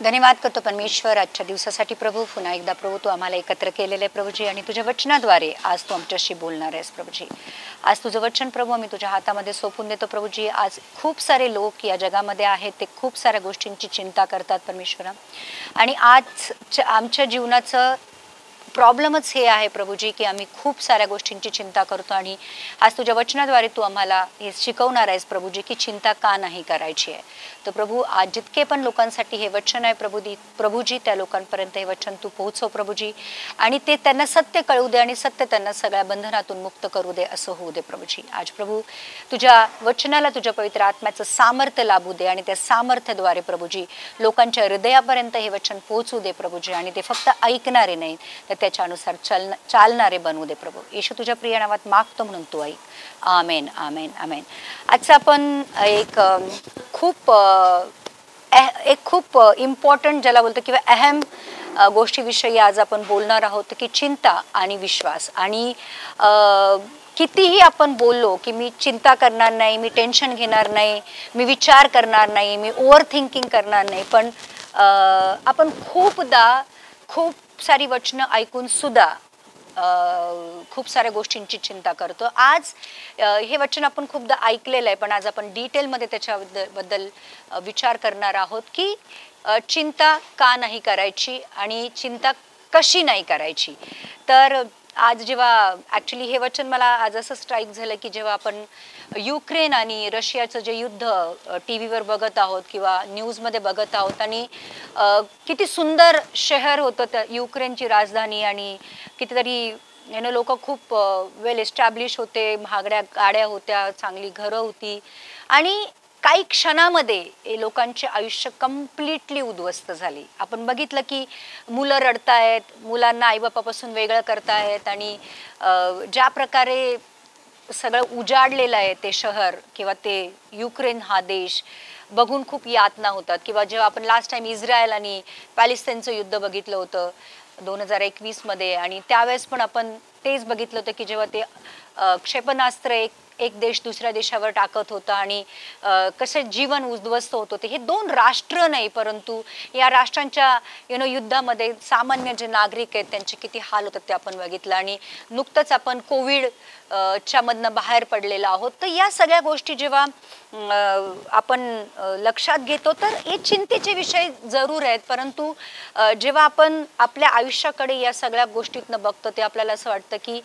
धन्यवाद करतो परमेश्वर आजच्या दिवसासाठी प्रभू. पुन्हा एकदा प्रभू तू आम्हाला एकत्र केलेले आहे प्रभूजी, आणि तुझ्या वचनाद्वारे आज तू आमच्याशी बोलणार आहेस प्रभूजी. आज तुझं वचन प्रभू आम्ही तुझ्या हातामध्ये सोपून देतो प्रभूजी. आज खूप सारे लोक या जगामध्ये आहेत, ते खूप साऱ्या गोष्टींची चिंता करतात परमेश्वरा, आणि आज आमच्या जीवनाचं प्रॉब्लेमच हे आहे प्रभूजी की आम्ही खूप साऱ्या गोष्टींची चिंता करतो, आणि आज तुझ्या वचनाद्वारे तू आम्हाला हे शिकवणार आहेस प्रभूजी की चिंता का नाही करायची आहे. तर प्रभू आज जितके पण लोकांसाठी हे वचन आहे प्रभूजी त्या लोकांपर्यंत हे वचन तू पोहोचव प्रभूजी, आणि ते त्यांना सत्य कळू दे आणि सत्य त्यांना सगळ्या बंधनातून मुक्त करू दे, असं होऊ दे प्रभूजी. आज प्रभू तुझ्या वचनाला तुझ्या पवित्र आत्म्याचं सामर्थ्य लाभू दे, आणि त्या सामर्थ्याद्वारे प्रभूजी लोकांच्या हृदयापर्यंत हे वचन पोहोचू दे प्रभूजी, आणि ते फक्त ऐकणारे नाही तर त्याच्यानुसार चालणारे बनवू दे प्रभू. येशू तुझ्या प्रिय नावात मागतो म्हणून तू ऐक. आमेन आमेन आमेन. आजचा आपण एक खूप इम्पॉर्टंट ज्याला बोलतो किंवा अहम गोष्टीविषयी आज आपण बोलणार आहोत की चिंता आणि विश्वास. आणि कितीही आपण बोललो की मी चिंता करणार नाही, मी टेन्शन घेणार नाही, मी विचार करणार नाही, मी ओव्हर थिंकिंग करणार नाही, पण आपण खूप सारी वचनं ऐकून सुद्धा खूप साऱ्या गोष्टींची चिंता करतो. आज हे वचन आपण खूपदा ऐकलेलं आहे, पण आज आपण डिटेलमध्ये त्याच्याबद्दल विचार करणार आहोत की चिंता का नाही करायची आणि चिंता कशी नाही करायची. तर आज जेव्हा ॲक्च्युली हे वचन मला आज असं स्ट्राईक झालं की जेव्हा आपण युक्रेन आणि रशियाचं जे युद्ध टी व्हीवर बघत आहोत किंवा न्यूजमध्ये बघत आहोत, आणि किती सुंदर शहर होतं त्या युक्रेनची राजधानी, आणि कितीतरी लोक खूप वेल एस्टॅब्लिश होते, महागड्या गाड्या होत्या, चांगली घरं होती, आणि काही क्षणामध्ये लोकांचे आयुष्य कम्प्लिटली उद्ध्वस्त झाली. आपण बघितलं की मुलं रडतायत, मुलांना आईबापापासून वेगळं करतायत, आणि ज्या प्रकारे सगळं उजाडलेलं आहे ते शहर किंवा ते युक्रेन हा देश बघून खूप यातना होतात. किंवा जेव्हा आपण लास्ट टाइम इस्रायल आणि पॅलेस्टाईनचं युद्ध बघितलं होतं 2021 मध्ये, आणि त्यावेळेस पण आपण तेच बघितलं होतं की जेव्हा ते क्षेपणास्त्र एक देश दुसऱ्या देशावर टाकत होता आणि कसे जीवन उद्ध्वस्त होत होते. हे दोन राष्ट्र नाही, परंतु या राष्ट्रांच्या युद्धामध्ये सामान्य जे नागरिक आहेत त्यांचे किती हाल होतात ते आपण बघितलं. आणि नुकतंच आपण कोविड च्या मधनं बाहेर पडलेलो आहोत. तर या सगळ्या गोष्टी जेव्हा आपण लक्षात घेतो तर हे चिंतेचे विषय जरूर आहेत, परंतु जेव्हा आपण आपल्या आयुष्याकडे या सगळ्या गोष्टीतनं बघतो ते आपल्याला असं वाटतं की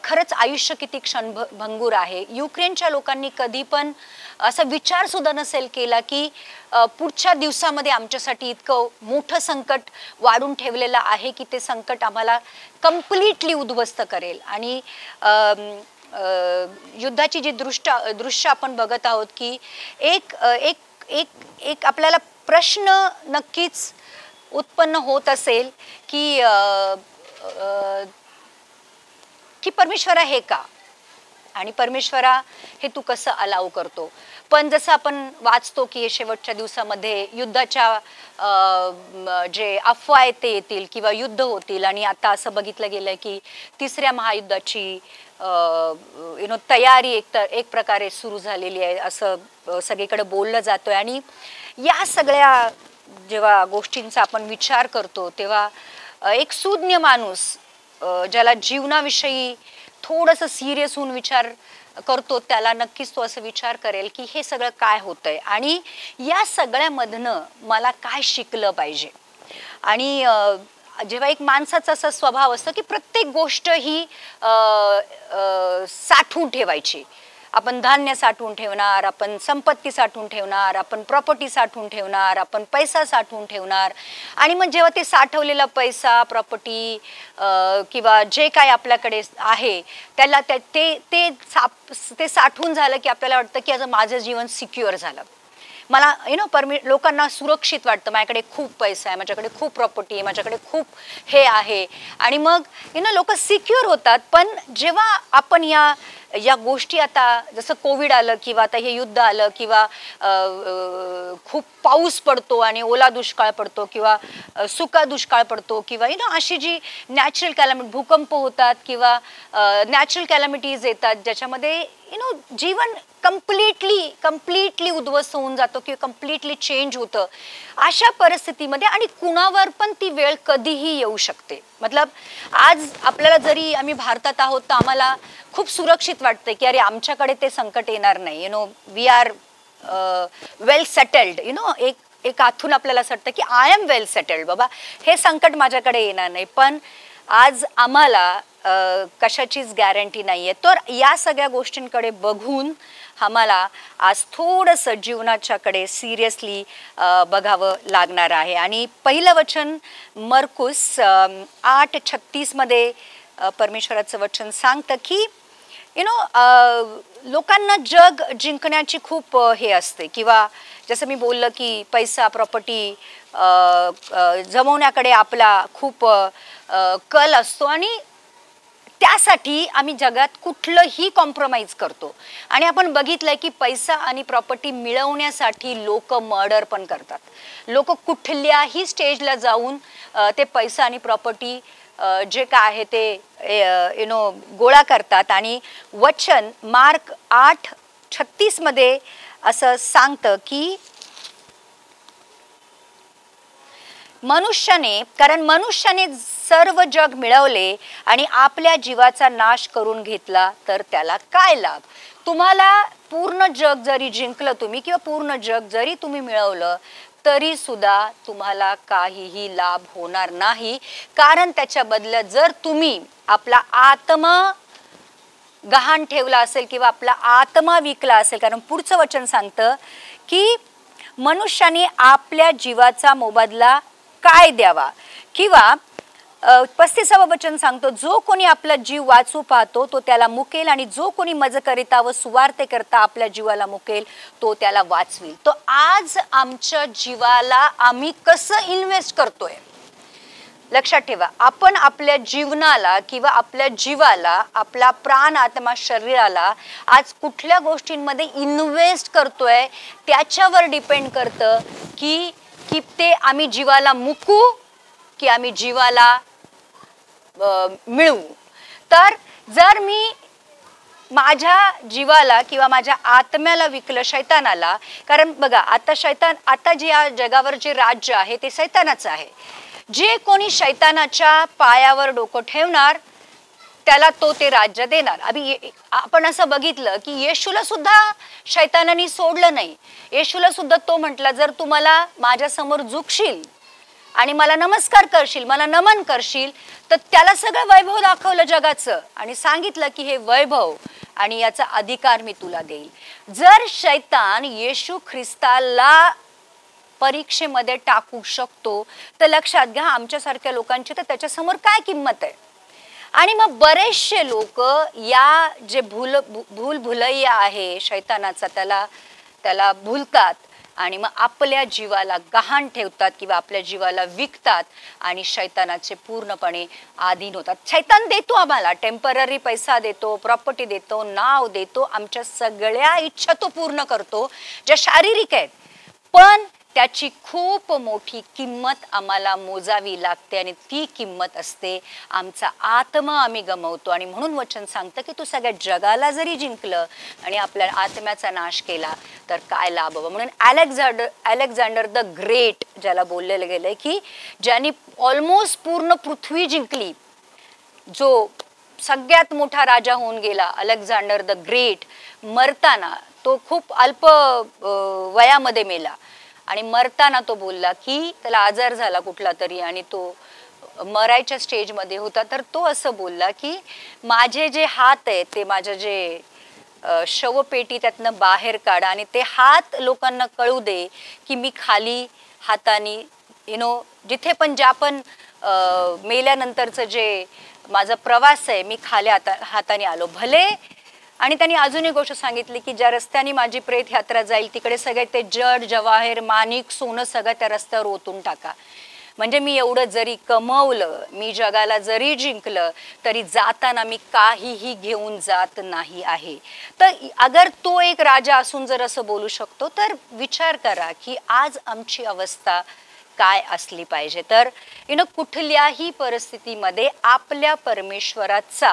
खरंच आयुष्य किती क्षणभंगूर आहे. युक्रेनच्या लोकांनी कधी पण असा विचार सुद्धा नसेल केला की पुढच्या दिवसामध्ये आमच्यासाठी इतकं मोठं संकट वाढून ठेवलेलं आहे की ते संकट आम्हाला कम्प्लिटली उद्ध्वस्त करेल. आणि युद्धाची जी दृश्य आपण बघत आहोत की एक एक एक एक आपल्याला प्रश्न नक्कीच उत्पन्न होत असेल की परमेश्वरा हे का, आणि परमेश्वरा हे तू कसं अलाव करतो. पण जसं आपण वाचतो की हे शेवटच्या दिवसामध्ये युद्धाच्या जे अफवा आहेत ते येतील किंवा युद्ध होतील, आणि आता असं बघितलं गेलंय की तिसऱ्या महायुद्धाची तयारी एक प्रकारे सुरू झालेली आहे असं सगळीकडे बोललं जातोय. आणि या सगळ्या जेव्हा गोष्टींचा आपण विचार करतो तेव्हा एक सुज्ञ माणूस ज्याला जीवनाविषयी थोडंसं सिरियस होऊन विचार करतो त्याला नक्कीच तो असं विचार करेल की हे सगळं काय होतंय आणि या सगळ्यामधनं मला काय शिकलं पाहिजे. आणि जेव्हा एक माणसाचा असा स्वभाव असतो की प्रत्येक गोष्ट ही साठवून ठेवायची. आपण धान्य साठवून ठेवणार, आपण संपत्ती साठवून ठेवणार, आपण प्रॉपर्टी साठवून ठेवणार, आपण पैसा साठवून ठेवणार, आणि मग जेव्हा ते साठवलेला पैसा प्रॉपर्टी किंवा जे काय आपल्याकडे आहे त्याला ते साठवून झालं की आपल्याला वाटतं की आता माझं जीवन सिक्युअर झालं. मला लोकांना सुरक्षित वाटतं, माझ्याकडे खूप पैसा आहे, माझ्याकडे खूप प्रॉपर्टी आहे, माझ्याकडे खूप हे आहे, आणि मग लोक सिक्युअर होतात. पण जेव्हा आपण या या गोष्टी आता जसं कोविड आलं किंवा आता हे युद्ध आलं किंवा खूप पाऊस पडतो आणि ओला दुष्काळ पडतो किंवा सुका दुष्काळ पडतो किंवा अशी जी नॅचरल कॅलॅमिटी भूकंप होतात किंवा नॅचरल कॅलॅमिटीज येतात ज्याच्यामध्ये जीवन कम्प्लिटली उद्ध्वस्त होऊन जातो किंवा कम्प्लिटली चेंज होतं. अशा परिस्थितीमध्ये आणि कुणावर पण ती वेळ कधीही येऊ शकते. मतलब आज आपल्याला जरी आम्ही भारतात आहोत तर आम्हाला खूप सुरक्षित वाटते की अरे आमच्याकडे ते संकट येणार नाही. We are well settled. एक आतून आपल्याला असं वाटतं की आय एम वेल सेटल्ड, बाबा हे संकट माझ्याकडे येणार नाही. पण आज आम्हाला कशाचीच गॅरंटी नाहीये. तर या सगळ्या गोष्टींकडे बघून आम्हाला आज थोडंसं जीवनाच्याकडे सिरियसली बघावं लागणार आहे. आणि पहिलं वचन मरकुस 8:36 मध्ये परमेश्वराचं वचन सांगतं की लोकांना जग जिंकण्याची खूप हे असते किंवा जसं मी बोललं की पैसा प्रॉपर्टी जमवण्याकडे आपला खूप कल असतो आणि त्यासाठी आम्ही जगात कुठलंही कॉम्प्रोमाइज करतो. आणि आपण बघितलंय की पैसा आणि प्रॉपर्टी मिळवण्यासाठी लोक मर्डर पण करतात. लोक कुठल्याही स्टेजला जाऊन ते पैसा आणि प्रॉपर्टी जे काय आहे ते गोळा करतात. आणि वचन मार्क 8:36 मध्ये असं सांगतं की कारण मनुष्याने सर्व जग मिळवले आणि आपल्या जीवाचा नाश करून घेतला तर त्याला काय लाभ. तुम्हाला पूर्ण जग जरी जिंकलं तुम्ही किंवा पूर्ण जग जरी तुम्ही मिळवलं तरी सुद्धा तुम्हाला काहीही लाभ होणार नाही. कारण त्याच्या बदल्यात जर तुम्ही आपला आत्मा गहाण ठेवला असेल किंवा आपला आत्मा विकला असेल, कारण पुढचं वचन सांगतं की मनुष्याने आपल्या जीवाचा मोबदला काय द्यावा. किंवा 35वं वचन सांगतो जो कोणी आपला जीव वाचू पाहतो तो त्याला मुकेल आणि जो कोणी मज करिता व सुवार्ते करता आपल्या जीवाला मुकेल तो त्याला वाचवेल. तो आज आमच्या जीवाला आम्ही कसं इन्व्हेस्ट करतोय लक्षात ठेवा. आपण आपल्या जीवनाला किंवा आपल्या जीवाला आपला प्राण आत्मा शरीराला आज कुठल्या गोष्टींमध्ये इन्व्हेस्ट करतोय त्याच्यावर डिपेंड करतं की ते आम्ही जीवाला मुकू की आम्ही जीवाला मिळवू. तर जर मी माझ्या जीवाला किंवा माझ्या आत्म्याला विकलं शैतानाला, कारण बघा आता जे या जगावर जे राज्य आहे ते शैतानाचं आहे. जे कोणी शैतानाच्या पायावर डोकं ठेवणार त्याला तो ते राज्य देणार. आपण असं बघितलं की येशूला सुद्धा शैतानाने सोडलं नाही. येशूला सुद्धा तो म्हटला जर तू मला माझ्या समोर झुकशील आणि मला नमस्कार करशील मला नमन करशील तर त्याला सगळं वैभव दाखवलं जगाचं आणि सांगितलं की हे वैभव आणि याचा अधिकार मी तुला देईल. जर शैतान येशू ख्रिस्ताला परीक्षेमध्ये टाकू शकतो तर लक्षात घ्या आमच्यासारख्या लोकांची तर त्याच्यासमोर काय किंमत आहे. आणि मग बरेचसे लोक या जे भूलभुलैया आहे शैतानाचा त्याला भुलतात आणि मग आपल्या जीवाला गहाण ठेवतात किंवा आपल्या जीवाला विकतात आणि शैतानाचे पूर्णपणे अधीन होतात. शैतान देतो आम्हाला टेम्पररी पैसा देतो, प्रॉपर्टी देतो, नाव देतो, आमच्या सगळ्या इच्छा तो पूर्ण करतो ज्या शारीरिक आहेत. पण त्याची खूप मोठी किंमत आम्हाला मोजावी लागते आणि ती किंमत असते आमचा आत्मा आम्ही गमावतो. आणि म्हणून वचन सांगतं की तू सगळ्या जगाला जरी जिंकलं आणि आपल्या आत्म्याचा नाश केला तर काय लाभ. म्हणून अलेक्झांडर द ग्रेट ज्याला बोललेलं गेलंय की ज्यांनी ऑलमोस्ट पूर्ण पृथ्वी जिंकली, जो सगळ्यात मोठा राजा होऊन गेला अलेक्झांडर द ग्रेट, मरताना तो खूप अल्प वयामध्ये मेला. आणि मरताना तो बोलला की त्याला आजार झाला कुठला तरी आणि तो मरायच्या स्टेजमध्ये होता. तर तो असं बोलला की माझे जे हात आहेत ते माझं जे शवपेटी त्यातनं बाहेर काढा आणि ते हात लोकांना कळू दे की मी खाली हाताने जिथे पण ज्या पण मेल्यानंतरचं जे माझा प्रवास आहे मी खाली हाताने आलो भले. आणि त्यांनी अजून एक गोष्ट सांगितली की ज्या रस्त्याने माझी प्रेत यात्रा जाईल तिकडे सगळे ते जड जवाहर माणिक सोनं सगळं त्या रस्त्यावर ओतून टाका. म्हणजे मी एवढं जरी कमवलं, मी जगाला जरी जिंकलं, तरी जाताना मी काहीही घेऊन जात नाही आहे. तर अगर तो एक राजा असून जर असं बोलू शकतो, तर विचार करा की आज आमची अवस्था काय असली पाहिजे. तर कुठल्याही परिस्थितीमध्ये आपल्या परमेश्वराचा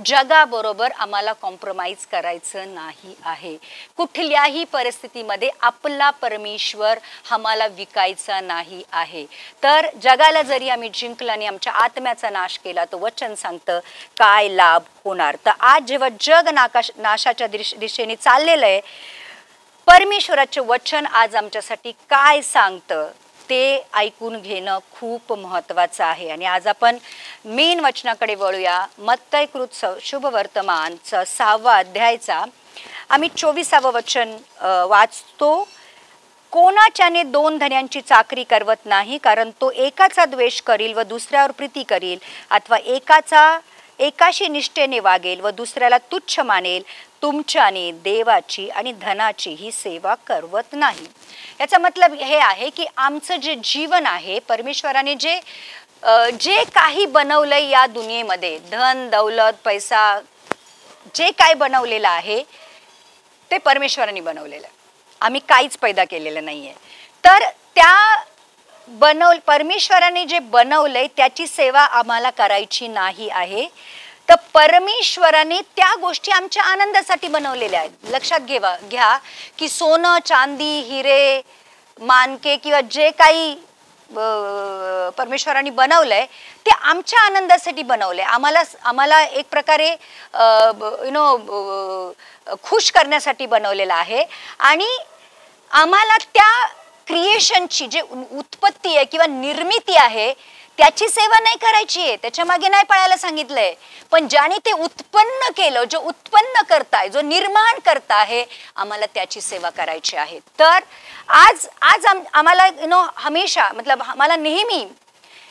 जगाबरोबर आम्हाला कॉम्प्रोमाइज करायचं नाही आहे. कुठल्याही परिस्थितीमध्ये आपला परमेश्वर आम्हाला विकायचा नाही आहे. तर जगाला जरी आम्ही जिंकला आणि आमच्या आत्म्याचा नाश केला, तर वचन सांगतं काय लाभ होणार. तर आज जेव्हा जग नाशाच्या दिशेने चाललेलं आहे, परमेश्वराचे वचन आज आमच्यासाठी काय सांगतं ते ऐकून घेणं खूप महत्त्वाचं आहे. आणि आज आपण मेन वचनाकडे वळूया. मत्तयकृत शुभवर्तमानचा 6वा अध्यायचा आम्ही 24वं वचन वाचतो. कोणाच्याने 2 धन्यांची चाकरी करवत नाही, कारण तो एकाचा द्वेष करील व दुसऱ्यावर प्रीती करील, अथवा एकाशी निष्ठेने वागेल व दुसऱ्याला तुच्छ मानेल. तुमच्याने देवाची आणि धनाची ही सेवा करवत नाही. याचा मतलब हे आहे की आमचं जे जीवन आहे, परमेश्वराने जे काही बनवलंय या दुनियेमध्ये, धन दौलत पैसा जे काय बनवलेलं आहे ते परमेश्वराने बनवलेलं आहे. आम्ही काहीच पैदा केलेलं नाहीये. तर त्या परमेश्वराने जे बनवलंय त्याची सेवा आम्हाला करायची नाही आहे. तर परमेश्वराने त्या गोष्टी आमच्या आनंदासाठी बनवलेल्या आहेत. लक्षात घ्या की सोनं चांदी हिरे मानके किंवा जे काही परमेश्वराने बनवलंय ते आमच्या आनंदासाठी बनवलंय. आम्हाला एक प्रकारे खुश करण्यासाठी बनवलेलं आहे. आणि आम्हाला त्या क्रिएशनची जे उत्पत्ती आहे किंवा निर्मिती आहे त्याची सेवा नाही करायची आहे, त्याच्या मागे नाही पळायला सांगितलंय. पण ज्याने ते उत्पन्न केलं, जो उत्पन्न करताय, जो निर्माण करताय, आम्हाला त्याची सेवा करायची आहे. तर आज आम्हाला हमेशा मतलब आम्हाला नेहमी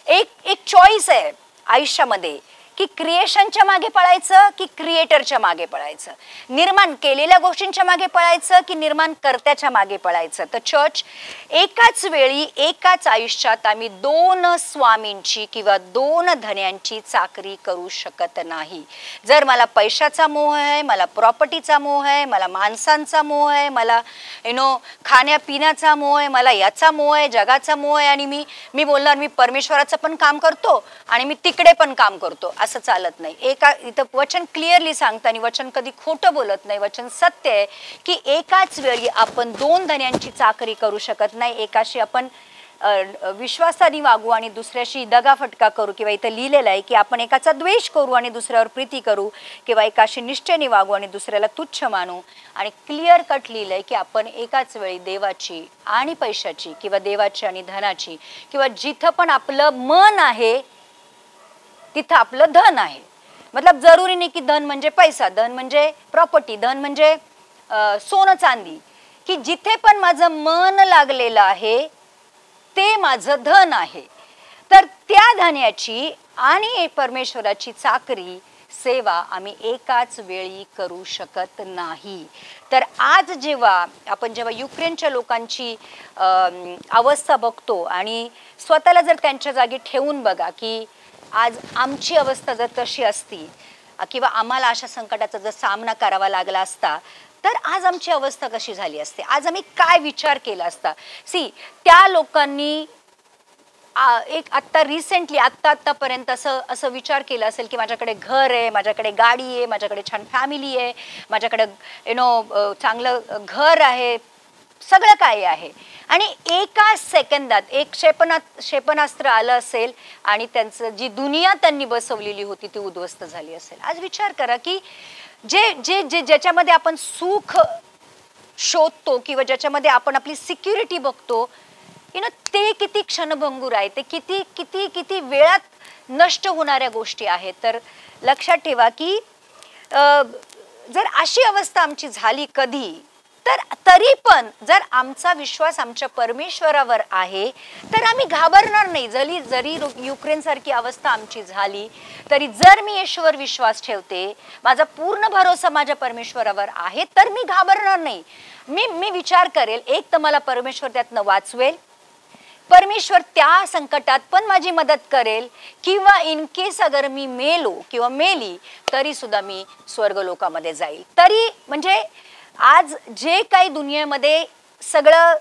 एक चॉईस आहे आयुष्यामध्ये की क्रिएशनच्या मागे पळायचं की क्रिएटरच्या मागे पळायचं, निर्माण केलेल्या गोष्टींच्या मागे पळायचं की निर्माण कर्त्याच्या मागे पळायचं. तर चर्च, एकाच वेळी एकाच आयुष्यात आम्ही 2 स्वामींची किंवा 2 धन्यांची चाकरी करू शकत नाही. जर मला पैशाचा मोह आहे, मला प्रॉपर्टीचा मोह आहे, मला माणसांचा मोह आहे, मला खाण्यापिण्याचा मोह आहे, मला याचा मोह आहे, जगाचा मोह आहे, आणि मी बोलणार मी परमेश्वराचं पण काम करतो आणि मी तिकडे पण काम करतो, असं चालत नाही. इथं वचन क्लिअरली सांगतं आणि वचन कधी खोटं बोलत नाही. वचन सत्य आहे की एकाच वेळी आपण 2 धन्यांची चाकरी करू शकत नाही. एकाशी आपण विश्वासाने वागू आणि दुसऱ्याशी दगाफटका करू, किंवा इथं लिहिलेलं आहे की आपण एकाचा द्वेष करू आणि दुसऱ्यावर प्रीती करू, किंवा एकाशी निष्ठेने वागू आणि दुसऱ्याला तुच्छ मानू. आणि क्लिअर कट लिहिलंय की आपण एकाच वेळी देवाची आणि पैशाची किंवा देवाची आणि धनाची, किंवा जिथं पण आपलं मन आहे तिथं आपलं धन आहे. मतलब जरुरी नाही की धन म्हणजे पैसा, धन म्हणजे प्रॉपर्टी, धन म्हणजे सोनं चांदी, की जिथे पण माझं मन लागलेलं आहे ते माझं धन आहे. तर त्या धन्याची आणि परमेश्वराची चाकरी सेवा आम्ही एकाच वेळी करू शकत नाही. तर आज जेव्हा युक्रेनच्या लोकांची अवस्था बघतो आणि स्वतःला जर त्यांच्या जागी ठेवून बघा की आज आमची अवस्था जर तशी असती किंवा आम्हाला अशा संकटाचा जर सामना करावा लागला असता, तर आज आमची अवस्था कशी झाली असते, आज आम्ही काय विचार केला असता. त्या लोकांनी एक आत्ता रिसेंटली आत्तापर्यंत असं विचार केला असेल की माझ्याकडे घर आहे, माझ्याकडे गाडी आहे, माझ्याकडे छान फॅमिली आहे, माझ्याकडे चांगलं घर आहे, सगळं काय आहे, आणि एका सेकंदात एक क्षेपणास्त्र आलं असेल आणि त्यांचं जी दुनिया त्यांनी बसवलेली होती ती उद्ध्वस्त झाली असेल. आज विचार करा की ज्याच्यामध्ये आपण सुख शोधतो किंवा ज्याच्यामध्ये आपण आपली सिक्युरिटी बघतो, ते किती क्षणभंगूर आहे, ते किती किती किती वेळात नष्ट होणाऱ्या गोष्टी आहेत. तर लक्षात ठेवा की जर अशी अवस्था आमची झाली कधी, तर तरी पण जर आमचा विश्वास आमच्या परमेश्वरावर आहे तर आम्ही घाबरणार नाही. जरी युक्रेन सारखी अवस्था आमची झाली तरी जर मी येशूवर विश्वास ठेवते, माझा पूर्ण भरोसा माझ्या परमेश्वरावर आहे, तर मी घाबरणार नाही. मी विचार करेल, एक तर मला परमेश्वर त्यातनं वाचवेल, परमेश्वर त्या संकटात पण माझी मदत करेल, किंवा इन केस अगर मी मेलो किंवा मेली तरी सुद्धा मी स्वर्गलोकामध्ये जाईल. तरी म्हणजे आज जे काही दुनियेमध्ये सगळं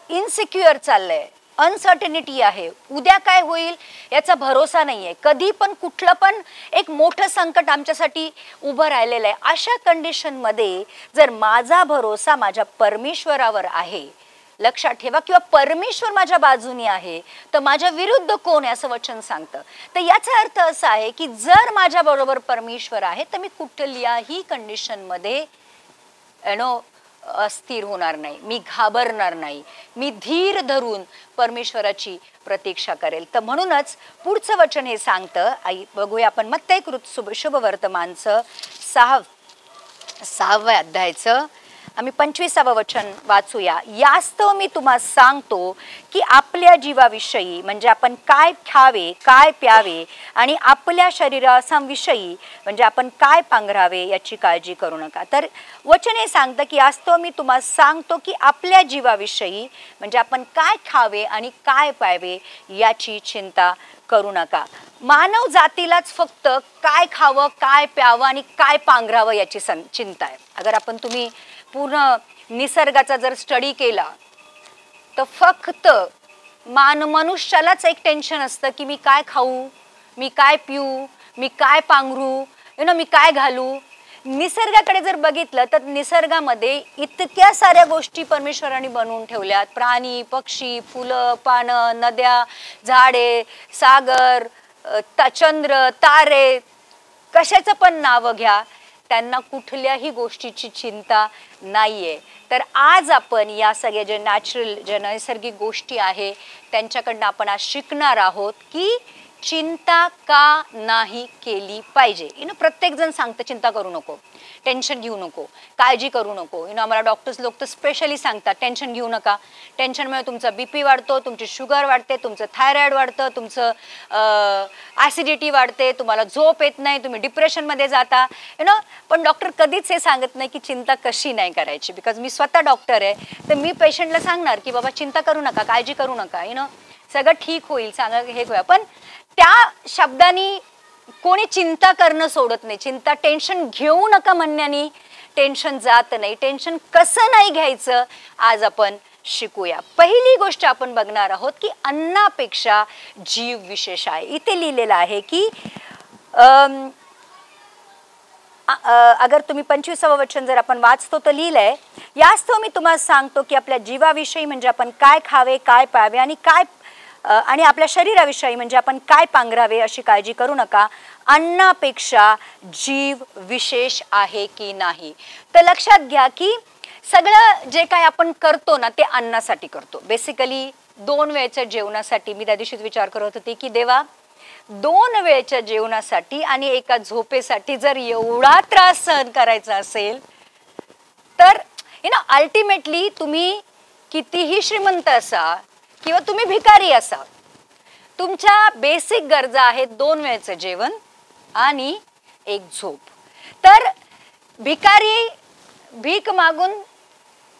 इनसिक्युअर चाललंय, अनसर्टनिटी आहे, उद्या काय होईल याचा भरोसा नाहीये, कधी पण कुठलं पण एक मोठं संकट आमच्यासाठी उभं राहिलेलं आहे. अशा कंडिशनमध्ये जर माझा भरोसा माझ्या परमेश्वरावर आहे, लक्षात ठेवा, किंवा परमेश्वर माझ्या बाजूने आहे, तर माझ्या विरुद्ध कोण आहे असं वचन सांगतं. तर याचा अर्थ असा आहे की जर माझ्या बरोबर परमेश्वर आहे तर मी कुठल्याही कंडिशनमध्ये अस्थिर होणार नाही, मी घाबरणार नाही, मी धीर धरून परमेश्वराची प्रतीक्षा करेल. तर म्हणूनच पुढचं वचन हे सांगतं, बघूया आपण मत्ती शुभवर्तमानचं 6व्या अध्यायाचं आम्ही 25वं वचन वाचूया. यास्तव मी तुम्हाला सांगतो की आपल्या जीवाविषयी म्हणजे आपण काय खावे काय प्यावे आणि आपल्या शरीराविषयी म्हणजे आपण काय पांघरावे याची काळजी करू नका. तर वचन हे सांगतं की यास्तव मी तुम्हाला सांगतो की आपल्या जीवाविषयी म्हणजे आपण काय खावे आणि काय प्यावे याची चिंता करू नका. मानव जातीलाच फक्त काय खावं काय प्यावं आणि काय पांघरावं याची चिंता आहे. अगर आपण तुम्ही पूर्ण निसर्गाचा जर स्टडी केला तर फक्त मनुष्यालाच एक टेन्शन असतं की मी काय खाऊ, मी काय पिऊ, मी काय पांघरू, मी काय घालू. निसर्गाकडे जर बघितलं तर निसर्गामध्ये इतक्या साऱ्या गोष्टी परमेश्वराने बनवून ठेवल्यात, प्राणी पक्षी, फुलं पानं, नद्या, झाडे, सागर, चंद्र, तारे, कशाचं पण नाव घ्या, त्यांना कुठल्याही गोष्टीची चिंता नाहीये. तर आज आपण या सगळ्या जे नॅचरल जे नैसर्गिक गोष्टी आहे त्यांच्याकडनं आपण आज शिकणार आहोत की चिंता का नाही केली पाहिजे. प्रत्येक जण सांगतं चिंता करू नको, टेन्शन घेऊ नको, काळजी करू नको. आम्हाला डॉक्टर्स लोक तर स्पेशली सांगतात टेन्शन घेऊ नका, टेन्शनमुळे तुमचा बीपी वाढतो, तुमची शुगर वाढते, तुमचं थायरॉइड वाढतं, तुमचं ॲसिडिटी वाढते, तुम्हाला झोप येत नाही, तुम्ही डिप्रेशनमध्ये जाता. पण डॉक्टर कधीच हे सांगत नाही की चिंता कशी नाही करायची. बिकॉज मी स्वतः डॉक्टर आहे, तर मी पेशंटला सांगणार की बाबा चिंता करू नका, काळजी करू नका, सगळं ठीक होईल, चांगलं हे होईल. पण त्या शब्दांनी कोणी चिंता करणं सोडत नाही. चिंता टेन्शन घेऊ नका म्हणण्याने टेन्शन जात नाही. टेन्शन कसं नाही घ्यायचं आज आपण शिकूया. पहिली गोष्ट आपण बघणार आहोत की अन्नापेक्षा जीव विशेष आहे. इथे लिहिलेलं आहे की अगर तुम्ही 25वं वचन जर आपण वाचतो तर लिहिलंय, यास्तव मी तुम्हाला सांगतो की आपल्या जीवाविषयी म्हणजे आपण काय खावे काय प्यावे आणि आपल्या शरीराविषयी म्हणजे आपण काय पांघरावे अशी काळजी करू नका. अन्नापेक्षा जीव विशेष आहे की नाही. तर लक्षात घ्या की सगळं जे काय आपण करतो ना ते अन्नासाठी करतो. बेसिकली 2 वेळच्या जेवणासाठी. मी त्या दिवशीच विचार करत होते की देवा 2 वेळच्या जेवणासाठी आणि एका झोपेसाठी जर एवढा त्रास सहन करायचा असेल तर अल्टिमेटली तुम्ही कितीही श्रीमंत असा किंवा तुम्ही भिकारी असा, तुमच्या बेसिक गरजा आहेत 2 वेळचं जेवण आणि एक झोप. तर भिकारी भीक मागून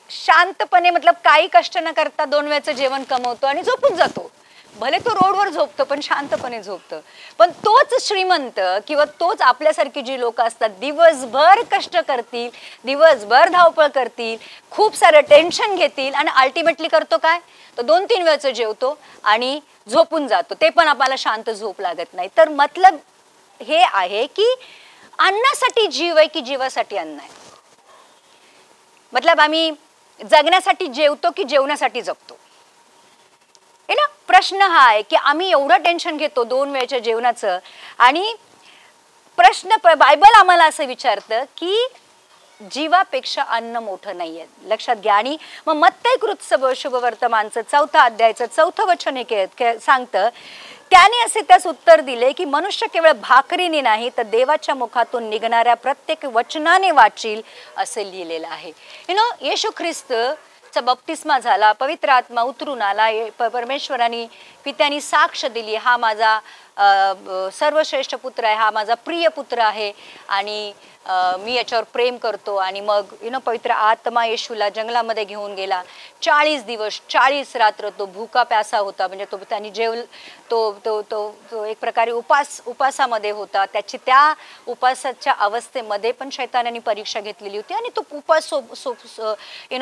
शांतपणे मतलब काही कष्ट न करता 2 वेळचं जेवण कमवतो आणि झोपून जातो. भले तो रोडवर झोपतो पण शांतपणे झोपतो. पण तोच श्रीमंत किंवा तोच आपल्यासारखी जी लोक असतात दिवसभर कष्ट करतील, दिवसभर धावपळ करतील, खूप सारं टेन्शन घेतील आणि अल्टिमेटली करतो काय, तर 2-3 वेळचं जेवतो आणि झोपून जातो. ते पण आपल्याला शांत झोप लागत नाही. तर मतलब हे आहे की अन्नासाठी जीव आहे की जीवासाठी अन्न आहे. मतलब आम्ही जगण्यासाठी जेवतो की जेवण्यासाठी जगतो. प्रश्न हा आहे की आम्ही एवढं टेन्शन घेतो 2 वेळच्या जेवणाचं आणि बायबल आम्हाला असं विचारतं की जीवापेक्षा अन्न मोठं नाहीये. लक्षात घ्या. आणि मग मत्ती शुभवर्तमानचं 4व्या अध्यायाचं 4थं वचन हे सांगतं, त्याने असे त्यास उत्तर दिले की मनुष्य केवळ भाकरीने नाही तर देवाच्या मुखातून निघणाऱ्या प्रत्येक वचनाने वाचील असे लिहिलेलं आहे. येशू ख्रिस्त चा बप्तिस्मा झाला, पवित्र आत्मा उतरून आला, परमेश्वराने पित्याने साक्ष दिली, हा माझा सर्वश्रेष्ठ पुत्र आहे, हा माझा प्रिय पुत्र आहे आणि मी याच्यावर प्रेम करतो. आणि मग पवित्र आत्मा येशूला जंगलामध्ये घेऊन गेला. 40 दिवस 40 रात्र तो भुका प्यासा होता. म्हणजे तो त्यांनी तो तो तो तो एक प्रकारे उपासामध्ये होता. त्या उपासाच्या अवस्थेमध्ये पण शैतानाने परीक्षा घेतलेली होती आणि तो उपास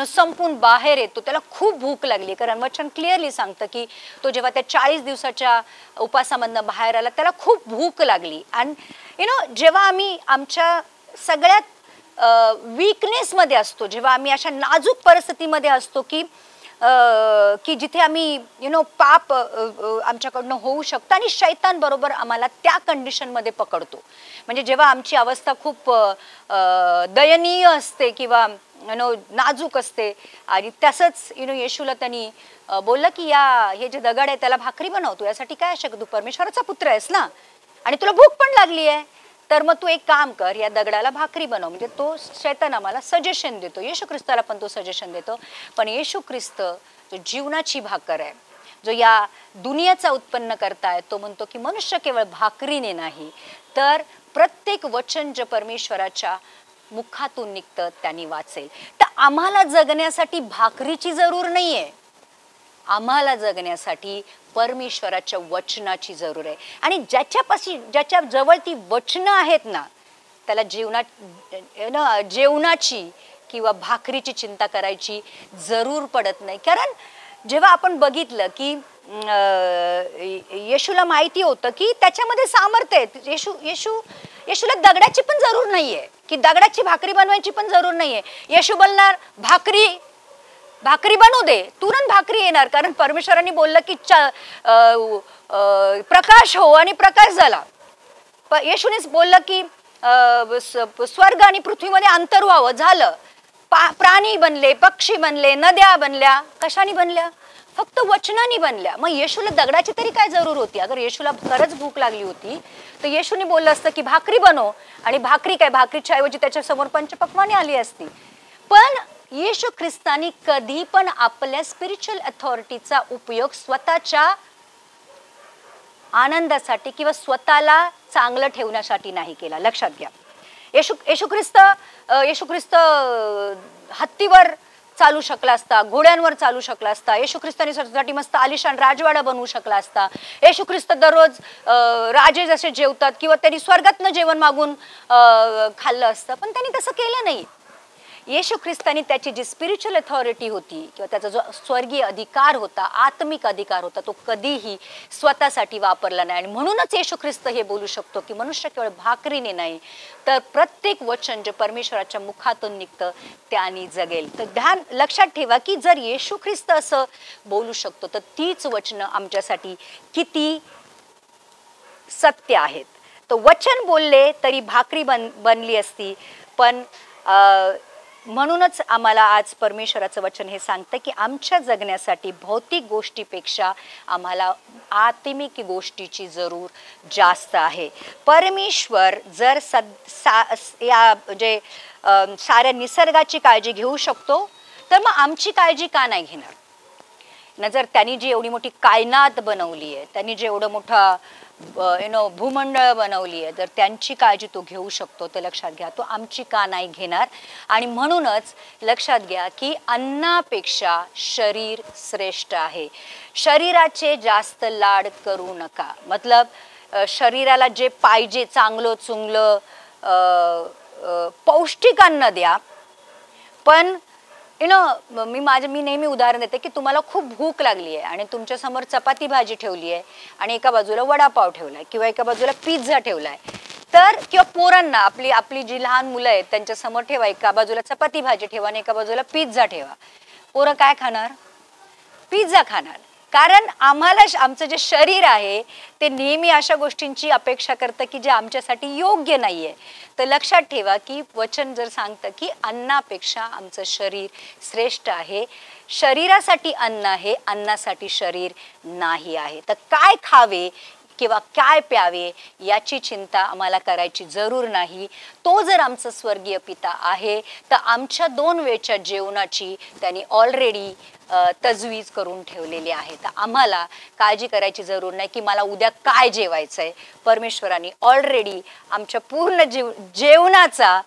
संपून बाहेर येतो. त्याला खूप भूक लागली, कारण वचन क्लिअरली सांगतं की तो जेव्हा त्या 40 दिवसाच्या उपासामधनं बाहेर आला त्याला खूप भूक लागली. आणि जेव्हा आम्ही आमच्या सगळ्यात वीकनेसमध्ये असतो, जेव्हा आम्ही अशा नाजूक परिस्थितीमध्ये असतो की जिथे आम्ही पाप आमच्याकडनं होऊ शकतं आणि शैतान बरोबर आम्हाला त्या कंडिशनमध्ये पकडतो. म्हणजे जेव्हा आमची अवस्था खूप दयनीय असते किंवा नाजूक असते आणि तसंच येशूला त्यांनी बोललं की हे जे दगड आहे त्याला भाकरी बनवतो, यासाठी काय शकतो, तू परमेश्वराचा पुत्र आहेस ना आणि तुला भूक पण लागली आहे, तर मग तू एक काम कर, या दगडाला भाकरी बनव. म्हणजे तो शैतान आम्हाला सजेशन देतो. येशू ख्रिस्ताला पण तो सजेशन देतो. पण येशू ख्रिस्त जो जीवनाची भाकर आहे, जो या दुनियाचा उत्पन्न करताय, तो म्हणतो की मनुष्य केवळ भाकरीने नाही तर प्रत्येक वचन जे परमेश्वराच्या मुखातून निघतं त्यांनी वाचेल. तर आम्हाला जगण्यासाठी भाकरीची जरूर नाहीये, आम्हाला जगण्यासाठी परमेश्वराच्या वचनाची जरूर आहे. आणि ज्याच्या जवळ ती वचनं आहेत ना, त्याला जेवणाची किंवा भाकरीची चिंता करायची जरूर पडत नाही. कारण जेव्हा आपण बघितलं की येशूला माहिती होतं की त्याच्यामध्ये सामर्थ्य आहे. येशूला दगडाची पण जरूर नाहीये, की दगडाची भाकरी बनवायची पण जरूर नाहीये. येशू बोलणार भाकरी बनवू दे, तुरंत भाकरी येणार, कारण परमेश्वरांनी बोललं की प्रकाश हो आणि प्रकाश झाला. येशूनेच बोललं की स्वर्ग आणि पृथ्वीमध्ये अंतर व्हावं, झालं. प्राणी बनले, पक्षी बनले, नद्या बनल्या. कशाने बनल्या? फक्त वचनाने बनल्या. मग येशूला दगडाची तरी काय जरूर होती? अगर येशूला खरंच भूक लागली होती तर येशूने बोललं असतं की भाकरी बनव, आणि भाकरीच्या ऐवजी त्याच्या समोर पंचपक्वान्ने आली असती. पण येशू ख्रिस्तानी कधी पण आपल्या स्पिरिच्युअल अथॉरिटीचा उपयोग स्वतःच्या आनंदासाठी किंवा स्वतःला चांगलं ठेवण्यासाठी नाही केला. लक्षात घ्या, येशू ख्रिस्त हत्तीवर चालू शकला असता, घोड्यांवर चालू शकला असता. येशू ख्रिस्तानी स्वतःसाठी मस्त आलिशान राजवाडा बनवू शकला असता. येशू ख्रिस्त दररोज राजे जसे जेवतात किंवा त्यांनी स्वर्गातनं जेवण मागून खाल्लं असतं, पण त्यांनी तसं केलं नाही. येशू ख्रिस्तानी त्याची जी स्पिरिच्युअल अथॉरिटी होती किंवा त्याचा जो स्वर्गीय अधिकार होता, आत्मिक अधिकार होता, तो कधीही स्वतःसाठी वापरला नाही. आणि म्हणूनच येशू ख्रिस्त हे बोलू शकतो की मनुष्य केवळ भाकरीने नाही तर प्रत्येक वचन जे परमेश्वराच्या मुखातून निघतं त्याने जगेल. तर लक्षात ठेवा की जर येशू ख्रिस्त असं बोलू शकतो तर तीच वचनं आमच्यासाठी किती सत्य आहेत. तर वचन बोलले तरी भाकरी बनली असती. पण म्हणूनच आम्हाला आज परमेश्वराचं वचन हे सांगतं की आमच्या जगण्यासाठी भौतिक गोष्टीपेक्षा आम्हाला आत्मिक गोष्टीची जरूर जास्त आहे. परमेश्वर जर साऱ्या निसर्गाची काळजी घेऊ शकतो तर मग आमची काळजी का नाही घेणार ना? जर त्यांनी जी एवढी मोठी कायनात बनवली आहे, त्यांनी जे एवढं मोठा भूमंडळ बनवली आहे, जर त्यांची काळजी तो घेऊ शकतो तर लक्षात घ्या तो आमची का नाही घेणार. आणि म्हणूनच लक्षात घ्या की अन्नापेक्षा शरीर श्रेष्ठ आहे. शरीराचे जास्त लाड करू नका. मतलब शरीराला जे पाहिजे चांगलं चुंगलं पौष्टिक अन्न द्या. पण मी नेहमी उदाहरण देते की तुम्हाला खूप भूक लागली आहे आणि तुमच्या समोर चपाती भाजी ठेवली आहे आणि एका बाजूला वडापाव ठेवलाय किंवा एका बाजूला पिझ्झा ठेवलाय, तर किंवा पोरांना आपली जी लहान मुलं आहेत त्यांच्या समोर ठेवा, एका बाजूला चपाती भाजी ठेवा आणि एका बाजूला पिझ्झा ठेवा. पोरं काय खाणार? पिझ्झा खाणार. कारण आमचं जे शरीर आहे ते नेहमी अशा गोष्टींची अपेक्षा करतं की जे आमच्यासाठी योग्य नाहीये. तर लक्षात ठेवा की वचन जर सांगतं की अन्नापेक्षा आमचं शरीर श्रेष्ठ आहे. शरीरासाठी अन्न आहे, अन्नासाठी शरीर नाही आहे. तर काय खावे किंवा काय प्यावे याची चिंता आम्हाला करायची जरूर नाही. तो जर आमचा स्वर्गीय पिता आहे तर आमच्या 2 वेळच्या जेवणाची त्यांनी ऑलरेडी तजवीज करून ठेवलेली आहे. तर आम्हाला काळजी करायची जरूर नाही की मला उद्या काय जेवायचं आहे. परमेश्वराने ऑलरेडी आमच्या पूर्ण जेवणाचा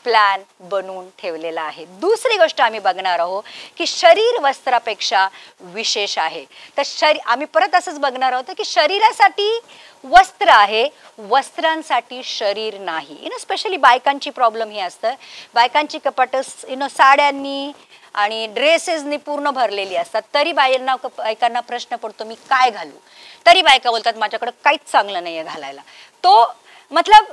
प्लॅन बनवून ठेवलेला आहे. दुसरी गोष्ट आम्ही बघणार आहोत की शरीर वस्त्रापेक्षा विशेष आहे. तर आम्ही परत असंच बघणार आहोत की शरीरासाठी वस्त्र आहे, वस्त्रांसाठी शरीर नाही. स्पेशली बायकांची प्रॉब्लेम ही असतं. बायकांची कपाटं साड्यांनी आणि ड्रेसेसनी पूर्ण भरलेली असतात. तरी बायकांना प्रश्न पडतो मी काय घालू. तरी बायका बोलतात माझ्याकडे काहीच चांगलं नाही आहे घालायला. तो मतलब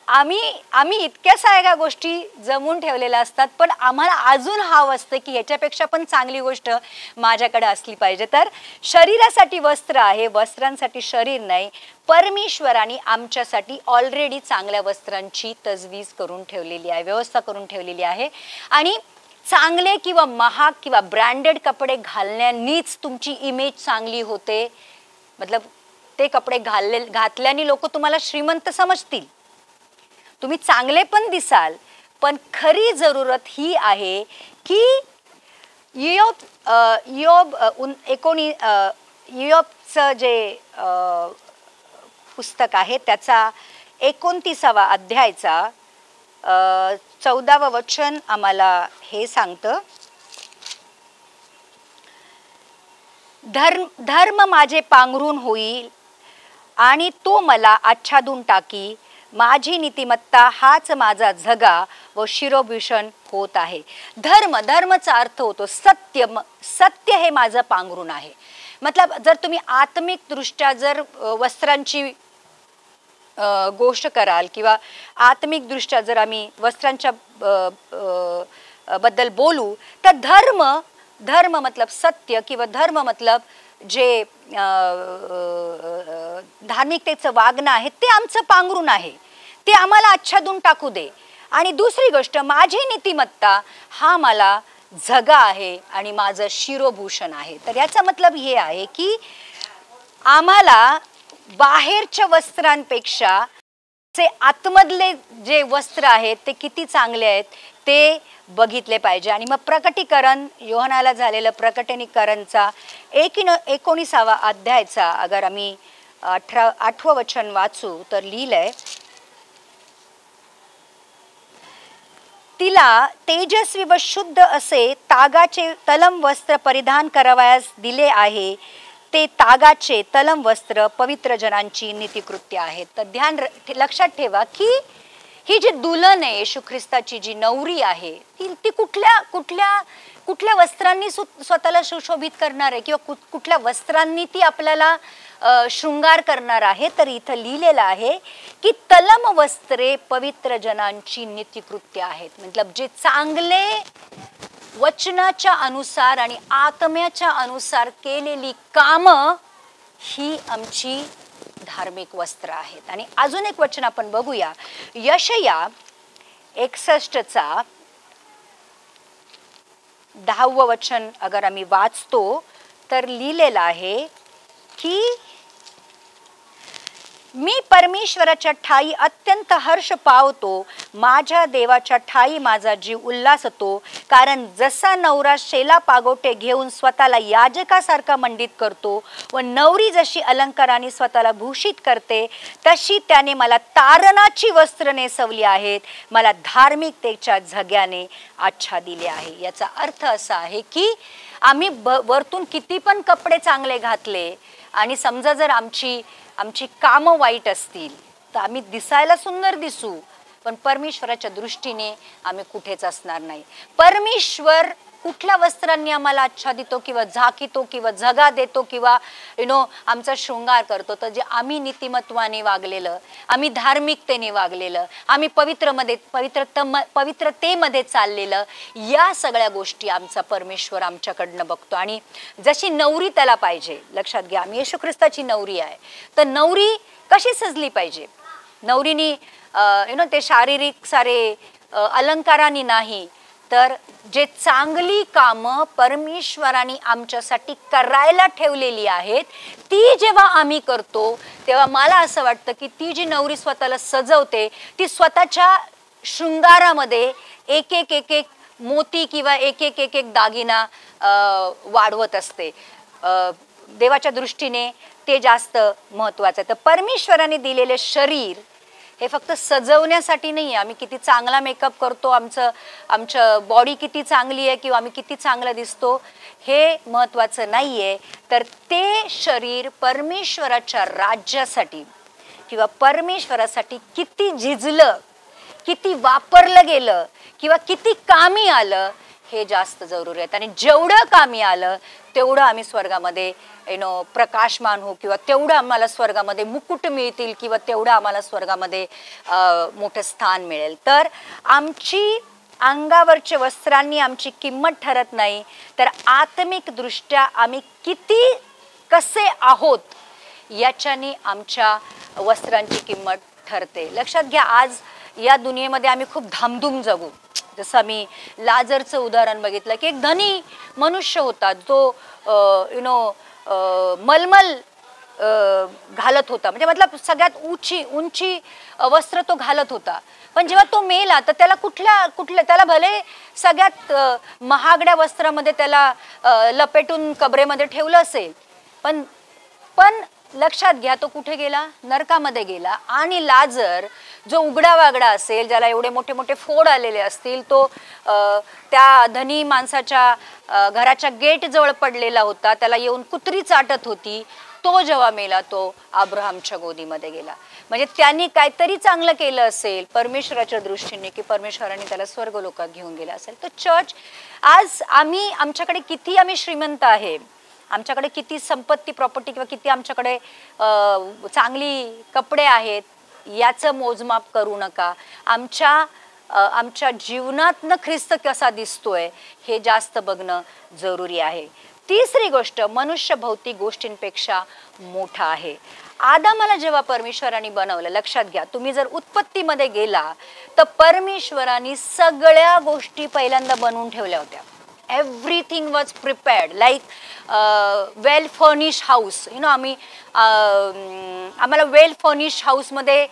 आम्ही इतक्या साऱ्या गोष्टी जमून ठेवलेल्या असतात, पण आम्हाला अजून हवं असतं की ह्याच्यापेक्षा पण चांगली गोष्ट माझ्याकडे असली पाहिजे. तर शरीरासाठी वस्त्र आहे, वस्त्रांसाठी शरीर नाही. परमेश्वराने आमच्यासाठी ऑलरेडी चांगल्या वस्त्रांची तजवीज करून ठेवलेली आहे, व्यवस्था करून ठेवलेली आहे. आणि चांगले किंवा महाग किंवा ब्रँडेड कपडे घालण्यानीच तुमची इमेज चांगली होते. मतलब ते कपडे घातल्याने लोक तुम्हाला श्रीमंत समजतील, तुम्ही चांगले पण दिसाल. पण खरी जरूरत ही आहे की इयोबचं जे पुस्तक आहे त्याचा 29वा अध्यायचा 14वं वचन आम्हाला हे सांगतं, धर्म माझे पांघरून होईल आणि तो मला आच्छादून टाकी. माझी नीतिमत्ता हाच माझा झगा व शिरोभूषण होत आहे. धर्माचा अर्थ होतो सत्य. सत्य हे माझं पांघरून आहे. मतलब जर तुम्ही आत्मिक दृष्ट्या जर वस्त्रांची गोष्ट कराल किंवा आत्मिक दृष्ट्या जर आम्ही वस्त्रांच्या बद्दल बोलू तर धर्म मतलब सत्य किंवा धर्म मतलब जे धार्मिकतेचं वागणं आहे ते आमचं पांघरून आहे, ते आम्हाला आच्छादून टाकू दे. आणि दुसरी गोष्ट माझी नीतिमत्ता हा मला झगा आहे आणि माझं शिरोभूषण आहे. तर याचा मतलब हे आहे की आम्हाला बाहेरच्या वस्त्रांपेक्षा जे आतमधले जे वस्त्र आहेत ते किती चांगले आहेत ते बघितले पाहिजे. आणि मग प्रकटीकरण योहानाला झालेलं प्रकटीकरणचा 19वा अध्यायचा अगर आम्ही 8वं वचन वाचू तर लिहिलंय, तिला तेजस्वी व शुद्ध असे तागाचे तलम वस्त्र परिधान करावयास दिले आहे. ते तागाचे तलम वस्त्र पवित्र जनांची नीतिकृत्य आहेत. तर लक्षात ठेवा की ही जी दुल्हन आहे येशू ख्रिस्ताची जी नवरी आहे ती कुठल्या वस्त्रांनी स्वतःला सुशोभित करणार आहे किंवा कुठल्या वस्त्रांनी ती आपल्याला शृंगार करणार आहे. तर इथं लिहिलेलं आहे की तलम वस्त्रे पवित्र जनांची नीतिकृत्य आहेत. मतलब जे चांगले वचनाच्या अनुसार आणि आत्म्याच्या अनुसार केलेली कामं ही आमची धार्मिक वस्त्र आहेत. आणि अजून एक वचन आपण बघूया, यशया 61चा 10वं वचन अगर आम्ही वाचतो तर लिहिलेलं आहे की मी परमेश्वराच्या ठाई अत्यंत हर्ष पावतो, माझ्या देवाच्या ठाई माझा जीव उल्हासतो. कारण जसा नवरा शेला पागोटे घेऊन स्वतःला याजकासारखा मंडित करतो व नवरी जशी अलंकाराने स्वतःला भूषित करते तशी त्याने मला तारणाची वस्त्र नेसवली आहेत, मला धार्मिकतेच्या झग्याने आच्छादिले आहे. याचा अर्थ असा आहे की आम्ही वरतून किती पण कपडे चांगले घातले आणि समजा जर आमची कामं वाईट असतील तर आम्ही दिसायला सुंदर दिसू पण परमेश्वराच्या दृष्टीने आम्ही कुठेच असणार नाही. परमेश्वर कुठल्या वस्त्रांनी आम्हाला आच्छादितो किंवा झाकितो किंवा झगा देतो किंवा आमचा शृंगार करतो तर जे आम्ही नीतिमत्वाने वागलेलं, आम्ही धार्मिकतेने वागलेलं, आम्ही पवित्रतेमध्ये चाललेलं, या सगळ्या गोष्टी आमचा परमेश्वर आमच्याकडनं बघतो. आणि जशी नवरी त्याला पाहिजे, लक्षात घ्या आम्ही येशू ख्रिस्ताची नवरी आहे, तर नवरी कशी सजली पाहिजे. नवरीनी ते शारीरिक सारे अलंकारांनी नाही तर जे चांगली कामं परमेश्वराने आमच्यासाठी करायला ठेवलेली आहेत ती जेव्हा आम्ही करतो तेव्हा मला असं वाटतं की ती जी नवरी स्वतःला सजवते ती स्वतःच्या शृंगारामध्ये एक एक एक एक मोती किंवा एक एक एक एक दागिना वाढवत असते. देवाच्या दृष्टीने ते जास्त महत्त्वाचं आहे. तर परमेश्वराने दिलेले शरीर हे फक्त सजवण्यासाठी नाही आहे. आम्ही किती चांगला मेकअप करतो, आमचं बॉडी किती चांगली आहे किंवा आम्ही किती चांगलं दिसतो हे महत्त्वाचं नाही आहे. तर ते शरीर परमेश्वराच्या राज्यासाठी किंवा परमेश्वरासाठी किती झिजलं, किती वापरलं गेलं किंवा किती कामी आलं हे जास्त जरुरी आहे. आणि जेवढं कामी आलं तेवढं आम्ही स्वर्गामध्ये प्रकाशमान हो किंवा तेवढं आम्हाला स्वर्गामध्ये मुकुट मिळतील किंवा तेवढं आम्हाला स्वर्गामध्ये मोठं स्थान मिळेल. तर आमची अंगावरच्या वस्त्रांनी आमची किंमत ठरत नाही, तर आत्मिक दृष्ट्या आम्ही कसे आहोत याच्याने आमच्या वस्त्रांची किंमत ठरते. लक्षात घ्या, आज या दुनियेमध्ये आम्ही खूप धामधूम जगू. जसं मी लाजरचं उदाहरण बघितलं की एक धनी मनुष्य होता जो मलमल घालत होता, म्हणजे मतलब सगळ्यात उंची वस्त्र तो घालत होता. पण जेव्हा तो मेला तर त्याला कुठल्या त्याला भले सगळ्यात महागड्या वस्त्रामध्ये त्याला लपेटून कबरेमध्ये ठेवलं असेल, पण लक्षात घ्या तो कुठे गेला? नरकामध्ये गेला. आणि लाजर जो उघडा वागडा असेल, ज्याला एवढे मोठे मोठे फोड आलेले असतील, तो त्या धनी माणसाच्या घराच्या गेट जवळ पडलेला होता, त्याला येऊन कुत्री चाटत होती. तो जेव्हा मेला तो अब्राहमच्या गोदीमध्ये गेला. म्हणजे त्यांनी काहीतरी चांगलं केलं असेल परमेश्वराच्या दृष्टीने की परमेश्वराने त्याला स्वर्गलोकात घेऊन गेला असेल. तर चर्च, आज आमच्याकडे किती आम्ही श्रीमंत आहे, आमच्याकडे किती संपत्ती प्रॉपर्टी किंवा किती आमच्याकडे चांगली कपडे आहेत याचं मोजमाप करू नका. आमच्या जीवनातनं ख्रिस्त कसा दिसतोय हे जास्त बघणं जरुरी आहे. तिसरी गोष्ट, मनुष्य भौतिक गोष्टींपेक्षा मोठा आहे. आदामाला जेव्हा परमेश्वराने बनवलं, लक्षात घ्या, तुम्ही जर उत्पत्तीमध्ये गेला तर परमेश्वराने सगळ्या गोष्टी पहिल्यांदा बनवून ठेवल्या होत्या. Everything was prepared like well furnish house. आम्हाला वेल फर्निश हाऊसमध्ये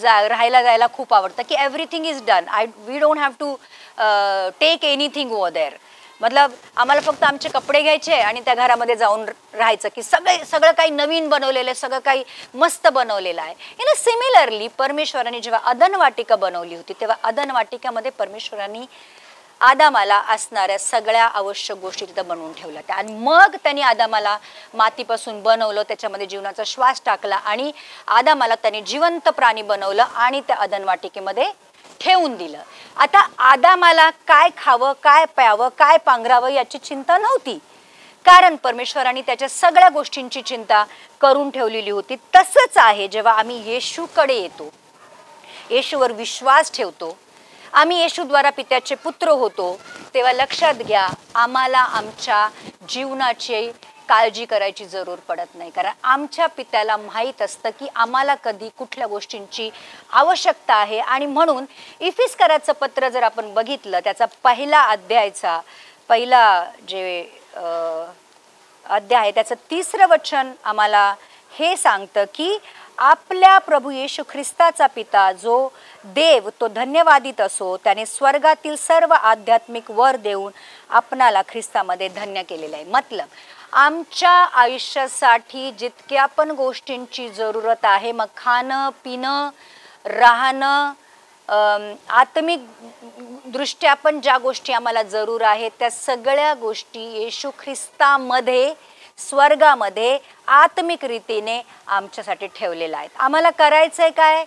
राहायला जायला खूप आवडतं की everything is done. We don't have to take anything over there. मतलब आम्हाला फक्त आमचे कपडे घ्यायचे आणि त्या घरामध्ये जाऊन राहायचं की सगळं काही नवीन बनवलेलं आहे, सगळं काही मस्त बनवलेलं आहे. सिमिलरली परमेश्वराने जेव्हा अदन वाटिका बनवली होती तेव्हा अदन वाटिकामध्ये परमेश्वराने आदामाला असणाऱ्या सगळ्या आवश्यक गोष्टी तिथं बनवून ठेवल्या त्या. आणि मग त्यांनी आदामाला मातीपासून बनवलं, त्याच्यामध्ये जीवनाचा श्वास टाकला आणि आदामाला त्यांनी जिवंत प्राणी बनवलं आणि त्या अदन वाटिकेमध्ये ठेवून दिलं. आता आदामाला काय खावं, काय प्यावं, काय पांघरावं याची चिंता नव्हती, कारण परमेश्वराने त्याच्या सगळ्या गोष्टींची चिंता करून ठेवलेली होती. तसंच आहे जेव्हा आम्ही येशूकडे येतो, येशूवर विश्वास ठेवतो, आम्ही येशूद्वारा पित्याचे पुत्र होतो, तेव्हा लक्षात घ्या आम्हाला आमच्या जीवनाची काळजी करायची जरूर पडत नाही, कारण आमच्या पित्याला माहीत असतं की आम्हाला कधी कुठल्या गोष्टींची आवश्यकता आहे. आणि म्हणून इफिस्कराचं पत्र जर आपण बघितलं, त्याचा पहिला जे अध्याय त्याचं 3रं वचन आम्हाला हे सांगतं की आपल्या प्रभू येशू ख्रिस्ताचा पिता जो देव तो धन्यवादित असो, त्याने स्वर्गातील सर्व आध्यात्मिक वर देऊन आपणाला ख्रिस्तामध्ये धन्य केलेलं आहे. मतलब आमच्या आयुष्यासाठी जितक्या पण गोष्टींची जरूरत आहे, मग खाणं पिणं राहणं, आत्मिक दृष्ट्या पण ज्या गोष्टी आम्हाला जरूर आहेत त्या सगळ्या गोष्टी येशू ख्रिस्तामध्ये स्वर्गामध्ये आत्मिक रीतीने आमच्यासाठी ठेवलेल्या आहेत. आम्हाला करायचंय काय?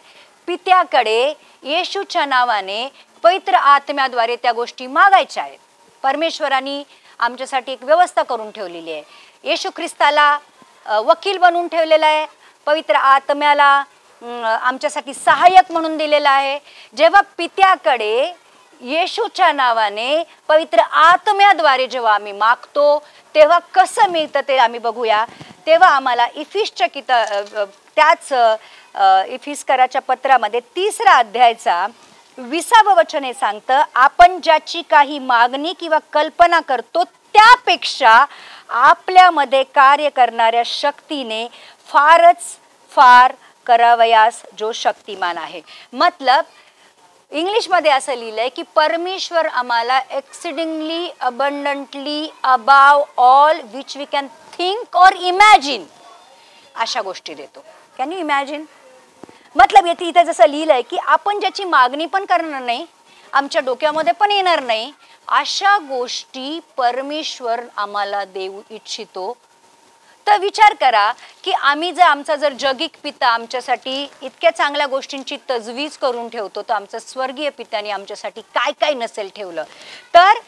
पित्याकडे येशूच्या नावाने पवित्र आत्म्याद्वारे त्या गोष्टी मागायच्या आहेत. परमेश्वराने आमच्यासाठी एक व्यवस्था करून ठेवलेली आहे. येशू ख्रिस्ताला वकील बनवून ठेवलेला आहे, पवित्र आत्म्याला आमच्यासाठी सहाय्यक म्हणून दिलेला आहे. जेव्हा पित्याकडे येशूच्या नावाने पवित्र आत्म्याद्वारे जेव्हा आम्ही मागतो तेव्हा कसं मिळतं ते आम्ही बघूया. तेव्हा आम्हाला त्याच इफिस्कराच्या पत्रामध्ये 3रा अध्यायाचा 20वे वचन हे सांगतं, आपण ज्याची काही मागणी किंवा कल्पना करतो त्यापेक्षा आपल्यामध्ये कार्य करणाऱ्या शक्तीने फारच फार करावयास जो शक्तिमान आहे. मतलब इंग्लिशमध्ये असं लिहिलंय की परमेश्वर आम्हाला exceedingly abundantly above all which we can think और इमॅजिन अशा गोष्टी देतो. Can you imagine? मतलब इथे जसं लिहिलंय की आपण ज्याची मागणी पण करणार नाही, आमच्या डोक्यामध्ये पण येणार नाही, अशा गोष्टी परमेश्वर आम्हाला देऊ इच्छितो. तर विचार करा की आम्ही आमचा जर जगिक पिता आमच्यासाठी इतक्या चांगल्या गोष्टींची तजवीज करून ठेवतो, तर आमचा स्वर्गीय पित्याने आमच्यासाठी काय काय नसेल ठेवलं. तर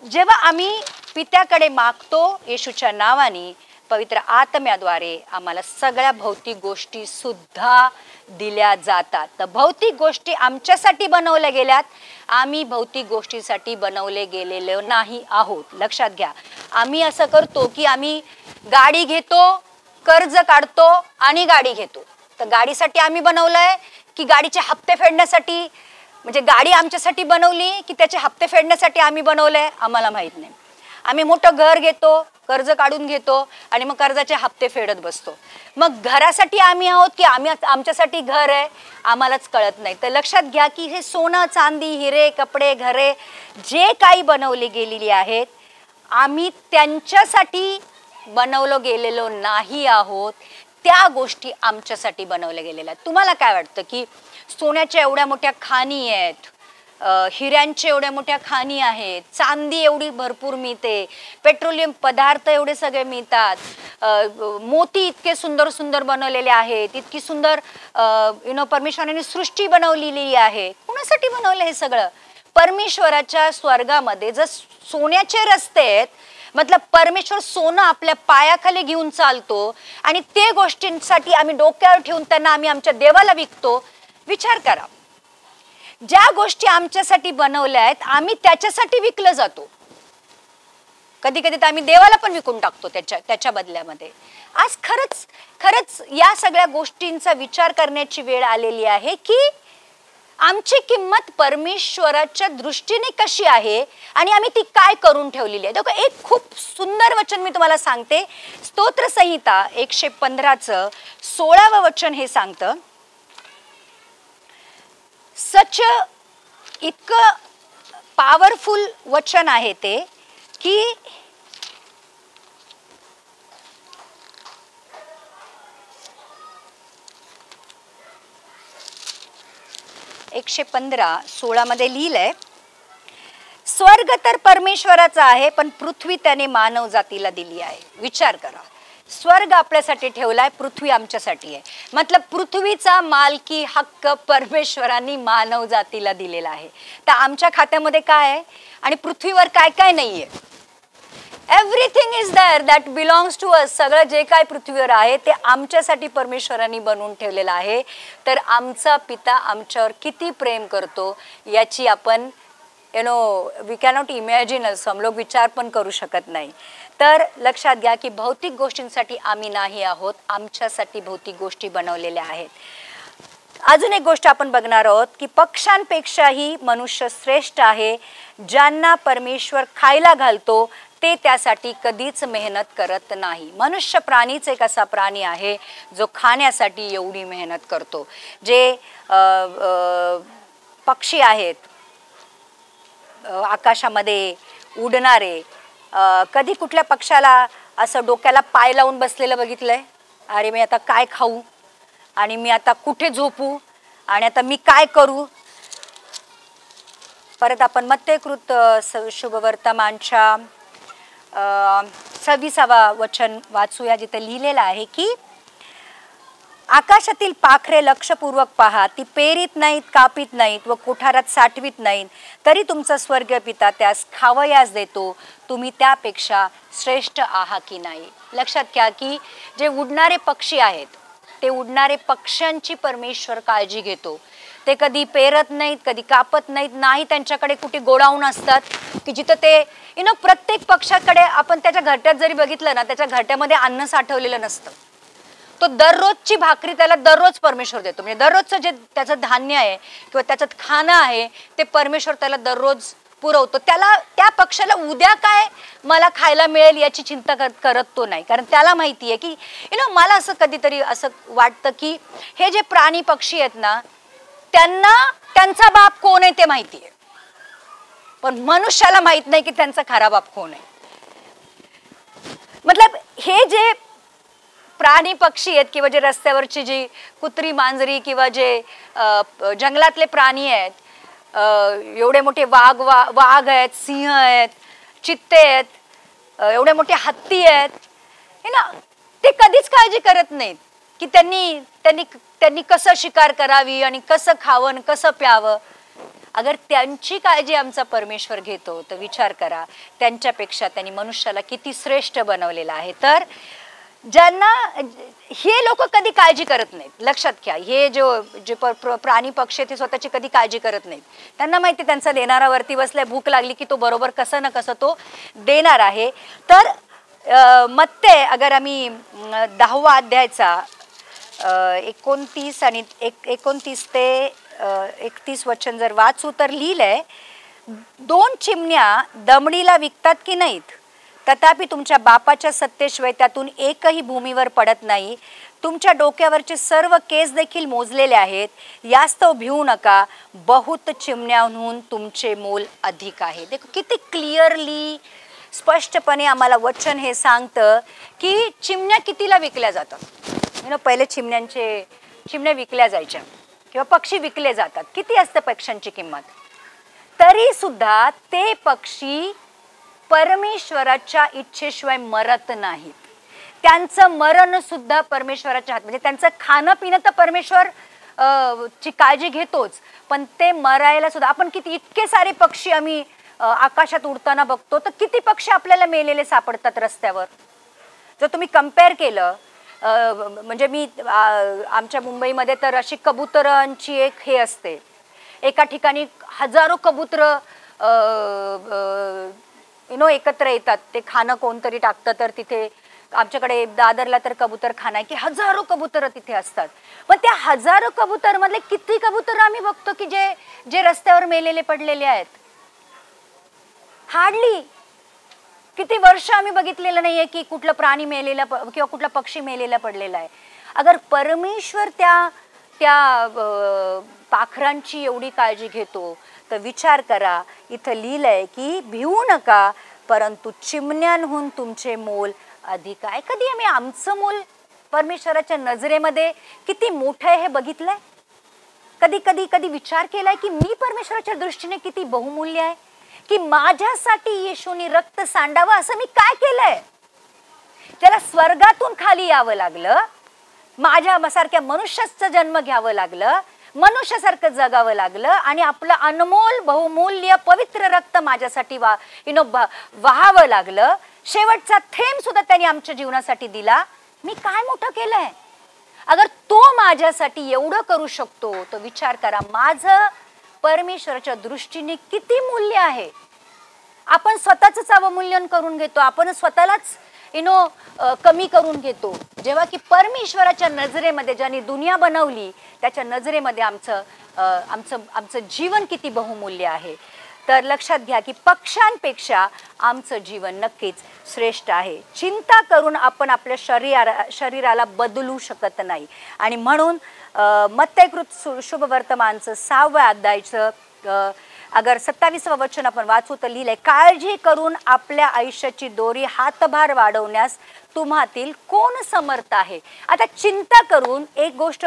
जेव्हा आम्ही पित्याकडे मागतो येशूच्या नावाने, पवित्र आत्म्याद्वारे आम्हाला सगळ्या भौतिक गोष्टी सुद्धा दिल्या जातात. तर भौतिक गोष्टी आमच्यासाठी बनवल्या गेल्यात, आम्ही भौतिक गोष्टीसाठी बनवले गेलेलो नाही आहोत. लक्षात घ्या. आम्ही असं करतो की आम्ही गाडी घेतो, कर्ज काढतो आणि गाडी घेतो. तर गाडीसाठी आम्ही बनवलंय की गाडीचे हप्ते फेडण्यासाठी, म्हणजे गाडी आमच्यासाठी बनवली की त्याचे हप्ते फेडण्यासाठी आम्ही बनवलंय, आम्हाला माहित नाही. आम्ही मोठं घर घेतो, कर्ज काढून घेतो आणि मग कर्जाचे हप्ते फेडत बसतो. मग घरासाठी आम्ही आहोत की आमच्यासाठी घर आहे, आम्हालाच कळत नाही. तर लक्षात घ्या की हे सोनं चांदी हिरे कपडे घरे जे काही बनवले गेलेली आहेत, आम्ही त्यांच्यासाठी बनवलं गेलेलो नाही आहोत, त्या गोष्टी आमच्यासाठी बनवल्या गेलेल्या आहेत. तुम्हाला काय वाटतं की सोन्याच्या एवढ्या मोठ्या खाणी आहेत, हिऱ्यांच्या एवढ्या मोठ्या खाणी आहेत, चांदी एवढी भरपूर मिळते, पेट्रोलियम पदार्थ एवढे सगळे मिळतात, मोती इतके सुंदर सुंदर बनवलेले आहेत, इतकी सुंदर परमेश्वराने सृष्टी बनवलेली आहे. कुणासाठी बनवलं हे सगळं? परमेश्वराच्या स्वर्गामध्ये जर सोन्याचे रस्ते आहेत, मतलब परमेश्वर सोनं आपल्या पायाखाली घेऊन चालतो आणि ते गोष्टींसाठी आम्ही डोक्यावर ठेवून त्यांना आम्ही आमच्या देवाला विकतो. विचार करा, ज्या गोष्टी आमच्यासाठी बनवल्या आहेत आम्ही त्याच्यासाठी विकलं जातो. कधी कधी तर आम्ही देवाला पण विकून टाकतो त्याच्या बदल्यामध्ये. आज खरंच खरंच या सगळ्या गोष्टींचा विचार करण्याची वेळ आलेली आहे की आमची किंमत परमेश्वराच्या दृष्टीने कशी आहे आणि आम्ही ती काय करून ठेवलेली आहे. देखो, एक खूप सुंदर वचन मी तुम्हाला सांगते. स्तोत्र संहिता 115चं 16वं वचन हे सांगतं, सच इतकं पॉवरफुल वचन आहे ते की 115:16 मध्ये लिहिलंय, स्वर्ग तर परमेश्वराचा आहे पण पृथ्वी त्याने मानव जातीला दिली आहे. विचार करा, स्वर्ग आपल्यासाठी ठेवलाय, पृथ्वी आमच्यासाठी आहे. मतलब पृथ्वीचा मालकी हक्क परमेश्वरांनी मानव जातीला दिलेला आहे. तर आमच्या खात्यामध्ये काय आहे आणि पृथ्वीवर काय काय नाहीये? Everything is there that belongs to us. सगळं जे काय पृथ्वीवर आहे ते आमच्यासाठी परमेश्वरांनी बनवून ठेवलेलं आहे. तर आमचा पिता आमच्यावर किती प्रेम करतो याची आपण वी कॅनॉट इमॅजिन. हम लोग विचार पण करू शकत नाही. तर लक्षात घ्या की भौतिक गोष्टींसाठी आम्ही नाही आहोत, आमच्यासाठी भौतिक गोष्टी बनवलेल्या आहेत. अजून एक गोष्ट आपण बघणार आहोत की पक्ष्यांपेक्षाही मनुष्य श्रेष्ठ आहे. ज्यांना परमेश्वर खायला घालतो ते त्यासाठी कधीच मेहनत करत नाही. मनुष्य प्राणीच एक असा प्राणी आहे जो खाण्यासाठी एवढी मेहनत करतो. जे पक्षी आहेत आकाशामध्ये उडणारे, कधी कुठल्या पक्षाला असं डोक्याला पाय लावून बसलेलं बघितलंय? अरे मी आता काय खाऊ आणि मी आता कुठे झोपू आणि आता मी काय करू? परत आपण मत्तेकृत शुभवर्तमानच्या 26वा वचन वाचूया, जिथे लिहिलेलं आहे की आकाशातील पाखरे लक्षपूर्वक पहा, ती पेरीत नाहीत, कापीत नाहीत व कुठारात साठवीत नाहीत, तरी तुमचा स्वर्गीय पिता त्यास खावयास देतो. तुम्ही त्यापेक्षा श्रेष्ठ आहात की नाही? लक्षात घ्या की जे उडणारे पक्षी आहेत ते उडणारे पक्ष्यांची परमेश्वर काळजी घेतो. ते कधी पेरत नाहीत, कधी कापत नाहीत, नाही त्यांच्याकडे कुठे गोडाऊन असतात की जिथं ते प्रत्येक पक्षाकडे आपण त्याच्या घरट्यात जरी बघितलं ना, त्याच्या घरट्यामध्ये अन्न साठवलेलं नसतं. तो दररोजची भाकरी त्याला दररोज परमेश्वर देतो. म्हणजे दररोजचं जे त्याचं धान्य आहे किंवा त्याचं खाणं आहे ते परमेश्वर त्याला दररोज पुरवतो, त्याला त्या पक्षाला उद्या काय मला खायला मिळेल याची चिंता करत तो नाही. कारण त्याला माहिती आहे की मला असं कधीतरी असं वाटतं की हे जे प्राणी पक्षी आहेत ना, त्यांना त्यांचा बाप कोण आहे ते माहिती आहे, पण मनुष्याला माहित नाही की त्यांचा खरा बाप कोण आहे. मतलब हे जे प्राणी पक्षी आहेत किंवा जे रस्त्यावरची जी कुत्री मांजरी किंवा जे जंगलातले प्राणी आहेत, एवढे मोठे वाघ आहेत, सिंह आहेत, चित्ते आहेत, एवढे मोठे हत्ती आहेत, हे ना, ते कधीच काळजी करत नाहीत की त्यांनी त्यांनी त्यांनी कसं शिकार करावी आणि कसं खावं, कसं प्यावं. अगर त्यांची काळजी आमचा परमेश्वर घेतो तर विचार करा त्यांच्यापेक्षा त्यांनी मनुष्याला किती श्रेष्ठ बनवलेला आहे. तर ज्यांना हे लोक कधी काळजी करत नाहीत, लक्षात घ्या, हे जे प्राणी पक्षी ते स्वतःची कधी काळजी करत नाहीत. त्यांना माहिती त्यांचा देणारा वरती बसलाय, भूक लागली की तो बरोबर कसं ना कसं तो देणार आहे. तर मत्ते अगर आम्ही 10वा अध्यायचा 29 ते 31 वचन जर वाचू तर लिहिलंय, 2 चिमण्या दमडीला विकतात की नाहीत, तथापि तुमच्या बापाच्या सत्तेशिवाय त्यातून एकही भूमीवर पडत नाही. तुमच्या डोक्यावरचे सर्व केस देखील मोजलेले आहेत. यास्तव भिवू नका, बहुत चिमण्याहून तुमचे मोल अधिक आहे. देखो किती क्लिअरली स्पष्टपणे आम्हाला वचन हे सांगतं की चिमण्या कितीला विकल्या जातात. पहिले चिमण्या विकल्या जायच्या किंवा पक्षी विकले जातात. किती असतं पक्ष्यांची किंमत? तरी सुद्धा ते पक्षी परमेश्वराच्या इच्छेशिवाय मरत नाहीत. त्यांचं मरण सुद्धा परमेश्वराच्या हात, म्हणजे त्यांचं खाणं पिणं तर परमेश्वर ची काळजी घेतोच, पण ते मरायला सुद्धा आपण किती इतके सारे पक्षी आम्ही आकाशात उडताना बघतो, तर किती पक्षी आपल्याला मेलेले सापडतात रस्त्यावर. जर तुम्ही कंपेअर केलं, म्हणजे मी आमच्या मुंबईमध्ये तर अशी कबुतरांची एक हे असते, एका ठिकाणी हजारो कबूतर एकत्र येतात. ते खाणं कोणतरी टाकतं, तर तिथे आमच्याकडे दादरला तर कबूतर खाना आहे की हजारो कबूतर तिथे असतात. पण त्या हजारो कबूतर मधले किती कबूतर आम्ही बघतो की जे रस्त्यावर मेलेले पडलेले आहेत? हार्डली. किती वर्ष आम्ही बघितलेलं नाहीये की कुठलं प्राणी मेलेला किंवा कुठला पक्षी मेलेला पडलेला आहे. अगर परमेश्वर त्या पाखरांची एवढी काळजी घेतो तर विचार करा, इथं लिहिलंय की भिवू नका, परंतु चिमण्यांहून तुमचे मोल अधिक आहे. कधी आम्ही आमचं मोल परमेश्वराच्या नजरेमध्ये किती मोठं आहे हे बघितलंय? कधी विचार केलाय की मी परमेश्वराच्या दृष्टीने किती बहुमूल्य आहे, की माझ्यासाठी येशूनी रक्त सांडावं असं मी काय केलंय? त्याला स्वर्गातून खाली यावं लागलं, माझ्या सारख्या मनुष्याचा जन्म घ्यावं लागलं, मनुष्यासारखं जगावं लागलं आणि आपलं अनमोल बहुमूल्य पवित्र रक्त माझ्यासाठी वाहावं लागलं. शेवटचा थेंब सुद्धा त्यांनी आमच्या जीवनासाठी दिला. मी काय मोठं केलंय? अगर तो माझ्यासाठी एवढं करू शकतो तर विचार करा माझं परमेश्वराच्या दृष्टीने किती मूल्य आहे. आपण स्वतःच अवमूल्यन करून घेतो, आपण स्वतःलाच कमी करून घेतो, जेव्हा की परमेश्वराच्या नजरेमध्ये ज्यांनी दुनिया बनवली त्याच्या नजरेमध्ये आमचं जीवन किती बहुमूल्य आहे. तर लक्षात घ्या की पक्ष्यांपेक्षा आमचं जीवन नक्कीच श्रेष्ठ आहे. चिंता करून आपण आपल्या शरीराला बदलू शकत नाही. आणि म्हणून मत्तेकृत शुभवर्तमानचं 6व्या अध्यायाचं अगर 27वं वचन आपण वाचू तर लिहिलंय, काळजी करून आपल्या आयुष्याची दोरी हातभार वाढवण्यास तुम्हातील कोण समर्थ आहे. आता चिंता करून एक गोष्ट,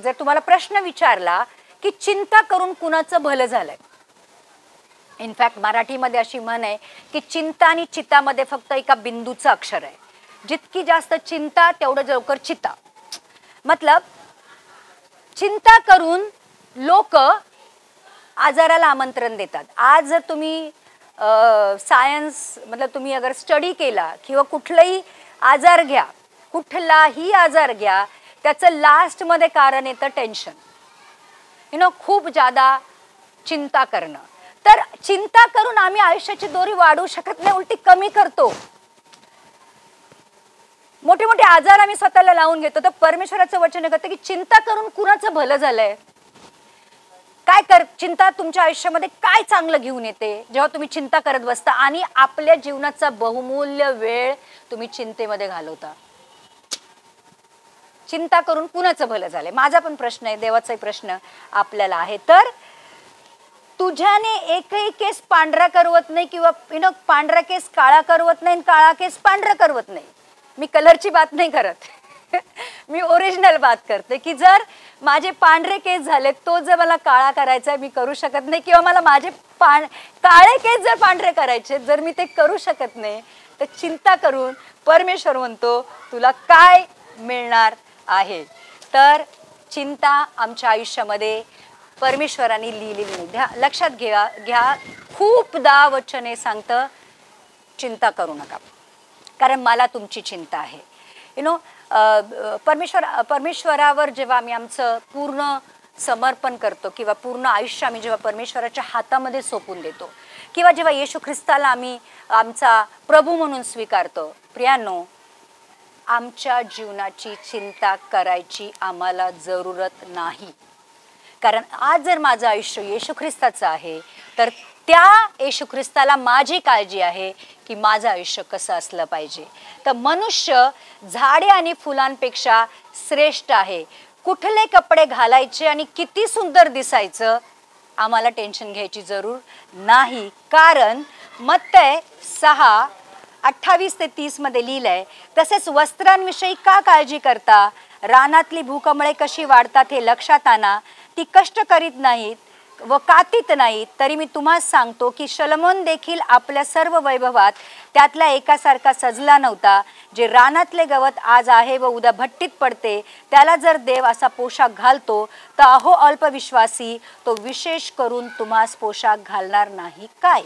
जर तुम्हाला प्रश्न विचारला की चिंता करून कुणाचं भलं झालंय, इनफॅक्ट मराठीमध्ये अशी म्हण आहे की चिंता आणि चितामध्ये फक्त एका बिंदूचं अक्षर आहे. जितकी जास्त चिंता तेवढं लवकर चिता. मतलब चिंता करून लोक आजाराला आमंत्रण देतात. आज जर तुम्ही सायन्स मतलब तुम्ही अगर स्टडी केला किंवा कुठलाही आजार घ्या, कुठलाही आजार घ्या, त्याचं लास्टमध्ये कारण येतं टेन्शन. खूप जादा चिंता करणं. तर चिंता करून आम्ही आयुष्याची दोरी वाढवू शकत नाही, उलटी कमी करतो. मोठे मोठे आजार आम्ही स्वतःला लावून घेतो. तर परमेश्वराचं वचन करतं की चिंता करून कुणाचं भलं झालंय. चिंता तुमच्या आयुष्यामध्ये काय चांगलं घेऊन येते जेव्हा तुम्ही चिंता करत बसता आणि आपल्या जीवनाचा बहुमूल्य वेळ तुम्ही चिंतेमध्ये घालवता? चिंता करून कुणाचं भलं झालंय? माझा पण प्रश्न आहे, देवाचाही प्रश्न आपल्याला आहे. तर तुझ्याने एकही केस पांढरा करवत नाही किंवा पांढरा केस काळा करवत नाही, काळा केस पांढरा करवत नाही. मी कलरची बात नाही करत मी ओरिजिनल बात करते की जर माझे पांढरे केस झाले तो जर मला काळा करायचा मी करू शकत नाही, किंवा मला माझे काळे केस जर पांढरे करायचे जर मी ते करू शकत नाही, तर चिंता करून परमेश्वर म्हणतो तुला काय मिळणार आहे? तर चिंता आमच्या आयुष्यामध्ये परमेश्वराने लिहिलेली नाही. लक्षात घ्या खूपदा वचने सांगतं चिंता करू नका, कारण मला तुमची चिंता आहे. परमेश्वरावर जेव्हा आम्ही आमचं पूर्ण समर्पण करतो किंवा पूर्ण आयुष्य आम्ही जेव्हा परमेश्वराच्या हातामध्ये सोपून देतो, किंवा जेव्हा येशू ख्रिस्ताला आम्ही आमचा प्रभू म्हणून स्वीकारतो, प्रियांनो, आमच्या जीवनाची चिंता करायची आम्हाला जरूरत नाही. कारण आज जर माझं आयुष्य येशू ख्रिस्ताचं आहे तर त्या येशू ख्रिस्ताला माझी काळजी आहे की माझं आयुष्य कसं असलं पाहिजे. तर मनुष्य झाडे आणि फुलांपेक्षा श्रेष्ठ आहे. कुठले कपडे घालायचे आणि किती सुंदर दिसायचं आम्हाला टेन्शन घ्यायची जरूर नाही. कारण मत्तय 6:28-30 मध्ये लिहिलंय, तसेच वस्त्रांविषयी का काळजी करता? रानातली भूकमळे कशी वाढतात हे लक्षात आणा. ती कष्ट करीत नाहीत व कातीत नाहीत, तरी मी तुम्हाला सांगतो की शलोमोन देखील आपल्या सर्व वैभवात त्यातला एकासारखा सजला नव्हता. जे रानातले गवत आज आहे व उद्या भट्टीत पडते, त्याला जर देव असा पोशाख घालतो, तर अहो अल्पविश्वासी, तो विशेष करून तुम्हास पोशाख घालणार नाही काय?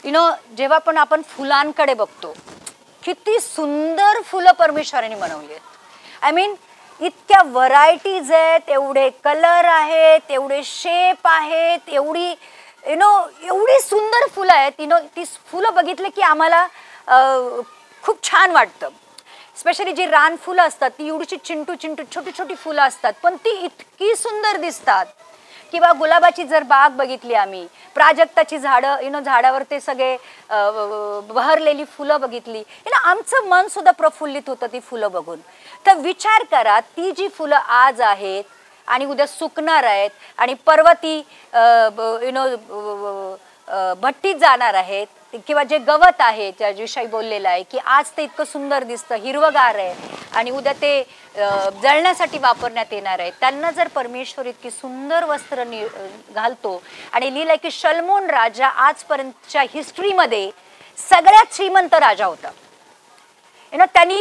जेव्हा पण आपण फुलांकडे बघतो, किती सुंदर फुलं परमेश्वराने बनवली आहेत. आय मीन इतक्या व्हरायटीज आहेत, एवढे कलर आहेत, एवढे शेप आहेत, एवढी सुंदर फुलं आहेत. ती फुलं बघितले की आम्हाला खूप छान वाटतं. स्पेशली जी रानफुलं असतात ती एवढीशी चिंटू छोटी छोटी फुलं असतात, पण ती इतकी सुंदर दिसतात. किंवा गुलाबाची जर बाग बघितली आम्ही, प्राजक्ताची झाडं, झाडावर ते सगळे बहरलेली फुलं बघितली, आमचं मन सुद्धा प्रफुल्लित होतं ती फुलं बघून. तर विचार करा, ती जी फुलं आज आहेत आणि उद्या सुकणार आहेत आणि परवा ती भट्टीत जाणार आहेत, किंवा जे गवत आहे ज्याविषयी बोललेलं आहे की आज ते इतकं सुंदर दिसतं, हिरवगार आहे आणि उद्या ते जळण्यासाठी वापरण्यात येणार आहे, त्यांना जर परमेश्वर इतकी सुंदर वस्त्र घालतो आणि लिहिलंय की शलोमोन राजा आजपर्यंतच्या हिस्ट्रीमध्ये सगळ्यात श्रीमंत राजा होता. त्यांनी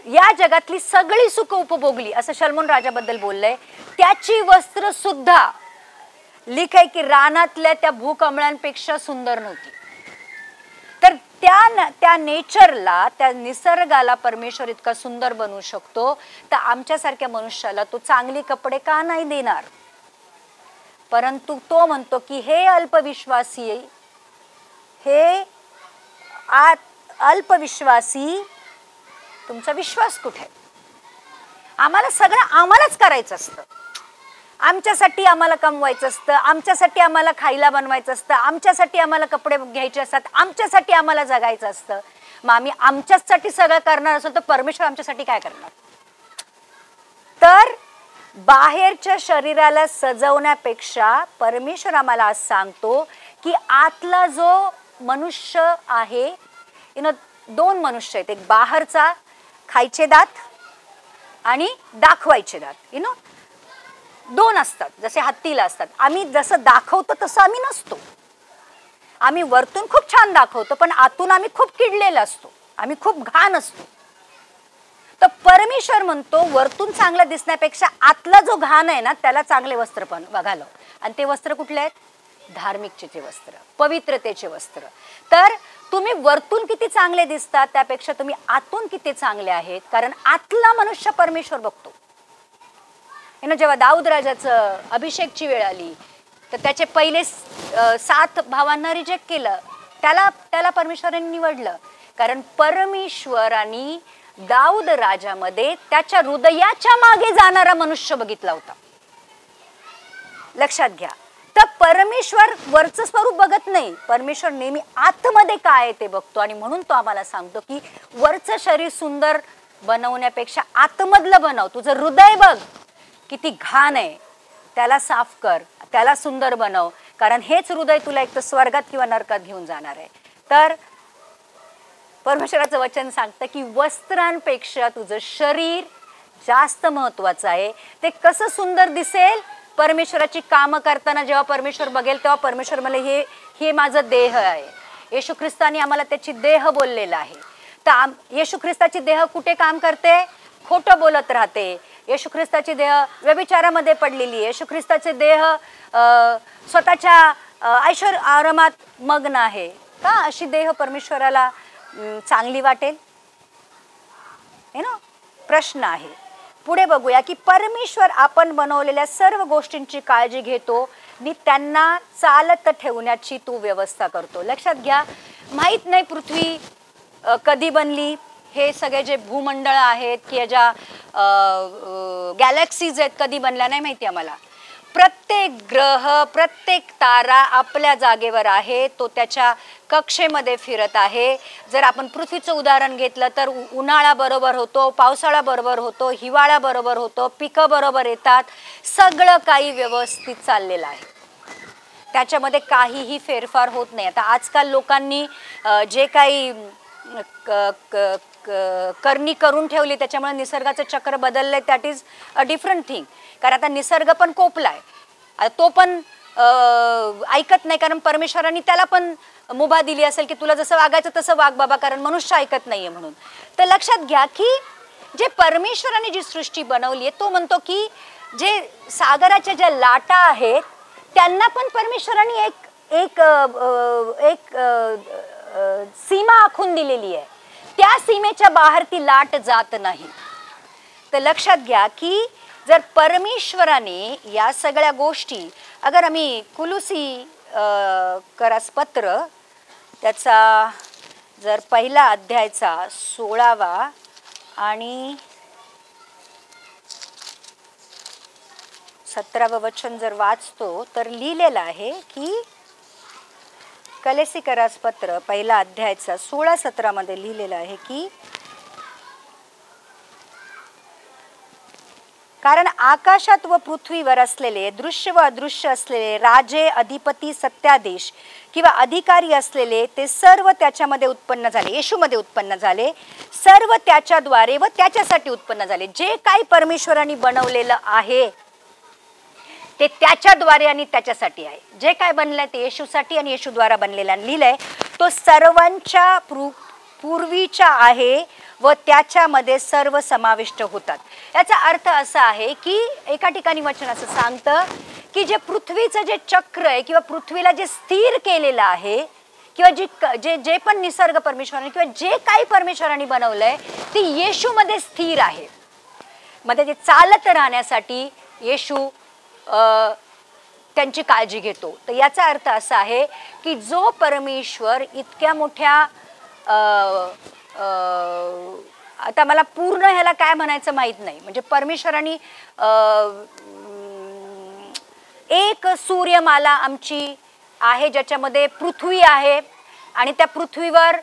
या जगातली सगळी सुख उपभोगली असं शलोमोन राजाबद्दल बोललंय. त्याची वस्त्र सुद्धा लिखाय की रानातल्या त्या भूकमळांपेक्षा सुंदर नव्हती. तर त्या नेचरला, त्या निसर्गाला परमेश्वर इतका सुंदर बनवू शकतो, तर आमच्यासारख्या मनुष्याला तो चांगले कपडे का नाही देणार? परंतु तो म्हणतो की हे अल्पविश्वासी, हे अल्पविश्वासी, तुमचा विश्वास कुठे? आम्हाला सगळं आम्हालाच करायचं असतं, आमच्यासाठी आम्हाला कमवायचं असतं, आमच्यासाठी आम्हाला खायला बनवायचं असतं, आमच्यासाठी आम्हाला कपडे घ्यायचे असतात, आमच्यासाठी आम्हाला जगायचं असतं. मग आम्ही आमच्यासाठी सगळं करणार असेल तर परमेश्वर आमच्यासाठी काय करणार? तर बाहेरच्या शरीराला सजवण्यापेक्षा परमेश्वर आम्हाला आज सांगतो की आतला जो मनुष्य आहे, दोन मनुष्य आहेत, एक बाहेरचा खायचे दात आणि दाखवायचे दात, दोन असतात, जसे हत्तीला असतात. आम्ही जसं दाखवतो तसं आम्ही नसतो. आम्ही वरतून खूप छान दाखवतो पण आतून आम्ही खूप किडलेला असतो, आम्ही खूप घाण असतो. तर परमेश्वर म्हणतो वरतून चांगलं दिसण्यापेक्षा आतला जो घाण आहे ना त्याला चांगले वस्त्र पण घालव. आणि ते वस्त्र कुठले आहेत? धार्मिकतेचे वस्त्र, पवित्रतेचे वस्त्र. तर तुम्ही वरतून किती चांगले दिसतात त्यापेक्षा तुम्ही आतून किती चांगले आहेत, कारण आतला मनुष्य परमेश्वर बघतो. जेव्हा दाऊद राजाचं अभिषेकची वेळ आली तर त्याचे पहिले 7 भावांना रिजेक्ट केलं, त्याला परमेश्वराने निवडलं, कारण परमेश्वराने दाऊद राजामध्ये त्याच्या हृदयाच्या मागे जाणारा मनुष्य बघितला होता. लक्षात घ्या. तर परमेश्वर वरचं स्वरूप बघत नाही, परमेश्वर नेहमी आतमध्ये काय आहे ते बघतो. आणि म्हणून तो आम्हाला सांगतो की वरचं शरीर सुंदर बनवण्यापेक्षा आतमधलं बनव. तुझं हृदय बघ किती घाण आहे, त्याला साफ कर, त्याला सुंदर बनव, कारण हेच हृदय तुला एक तर स्वर्गात किंवा नरकात घेऊन जाणार आहे. तर परमेश्वराचं वचन सांगतं की वस्त्रांपेक्षा तुझं शरीर जास्त महत्वाचं आहे. ते कसं सुंदर दिसेल परमेश्वराची कामं करताना, जेव्हा परमेश्वर बघेल तेव्हा परमेश्वर मला हे माझं देह आहे. येशू ख्रिस्ताने आम्हाला त्याची देह बोललेला आहे. तर येशू ख्रिस्ताची देह कुठे काम करते? खोटं बोलत राहते. येशू ख्रिस्ताची देह व्यभिचारामध्ये पडलेली आहे. येशू ख्रिस्ताचे देह स्वतःच्या ऐश्वर्य आरामात मग्न आहे. का अशी देह परमेश्वराला चांगली वाटेल? हे ना प्रश्न आहे. पुढे बघूया की परमेश्वर आपण बनवलेल्या सर्व गोष्टींची काळजी घेतो आणि त्यांना चालत ठेवण्याची तू व्यवस्था करतो. लक्षात घ्या, माहीत नाही पृथ्वी कधी बनली, हे सगळे जे भूमंडळ आहेत किंवा ज्या गॅलेक्सीज आहेत कधी बनल्या नाही माहिती आम्हाला. प्रत्येक ग्रह, प्रत्येक तारा आपल्या जागेवर आहे, तो त्याच्या कक्षेमध्ये फिरत आहे. जर आपण पृथ्वीचं उदाहरण घेतलं तर उन्हाळा बरोबर होतो, पावसाळा बरोबर होतो, हिवाळा बरोबर होतो, पिकं बरोबर येतात, सगळं काही व्यवस्थित चाललेलं आहे, त्याच्यामध्ये काहीही फेरफार होत नाही. आता आजकाल लोकांनी जे काही करणी करून ठेवली त्याच्यामुळे निसर्गाचं चक्र बदललंय, that is a different thing. कारण आता निसर्ग पण कोपलाय, तो पण ऐकत नाही, कारण परमेश्वरांनी त्याला पण मुभा दिली असेल की तुला जसं वागायचं तसं वाग बाबा, कारण मनुष्य ऐकत नाहीये म्हणून. तर लक्षात घ्या की जे परमेश्वराने जी सृष्टी बनवली आहे, तो म्हणतो की जे सागराच्या ज्या लाटा आहेत त्यांना पण परमेश्वराने एक सीमा आखून दिलेली आहे. त्या सीमेच्या बाहेर ती लाट जात नाही. तर लक्षात घ्या की जर परमेश्वराने या सगळ्या गोष्टी, अगर आम्ही कुलुसी करासपत्र त्याचा जर पहिला अध्यायचा 16वा आणि 17वं वचन जर वाचतो तर लिहिलेलं आहे की कलेसी करासपत्र पहिला अध्यायचा 16-17 मध्ये लिहिलेलं आहे की कारण आकाशात व पृथ्वीवर असलेले दृश्य व अदृश्य असलेले राजे, अधिपती, सत्ताधीश किंवा अधिकारी असलेले ते सर्व त्याच्यामध्ये उत्पन्न झाले, येशूमध्ये उत्पन्न झाले. सर्व त्याच्याद्वारे व त्याच्यासाठी उत्पन्न झाले. जे काही परमेश्वराने बनवलेलं आहे ते त्याच्याद्वारे आणि त्याच्यासाठी आहे. जे काय बनलंय ते येशूसाठी आणि येशूद्वारा बनलेला लिहिलंय. तो सर्वांच्या पूर्वीचा आहे व त्याच्यामध्ये सर्व समाविष्ट होतात. याचा अर्थ असा आहे की एका ठिकाणी वचन असं सांगतं की जे पृथ्वीचं जे चक्र आहे किंवा पृथ्वीला जे स्थिर केलेलं आहे किंवा जे पण निसर्ग परमेश्वराने किंवा जे काही परमेश्वराने बनवलंय ते येशूमध्ये स्थिर आहे. मध्ये ते चालत राहण्यासाठी येशू त्यांची काळजी घेतो. तर याचा अर्थ असा आहे की जो परमेश्वर इतक्या मोठ्या आता मला पूर्ण ह्याला काय म्हणायचं माहित नाही, म्हणजे परमेश्वराने एक सूर्यमाला आमची आहे ज्याच्यामध्ये पृथ्वी आहे आणि त्या पृथ्वीवर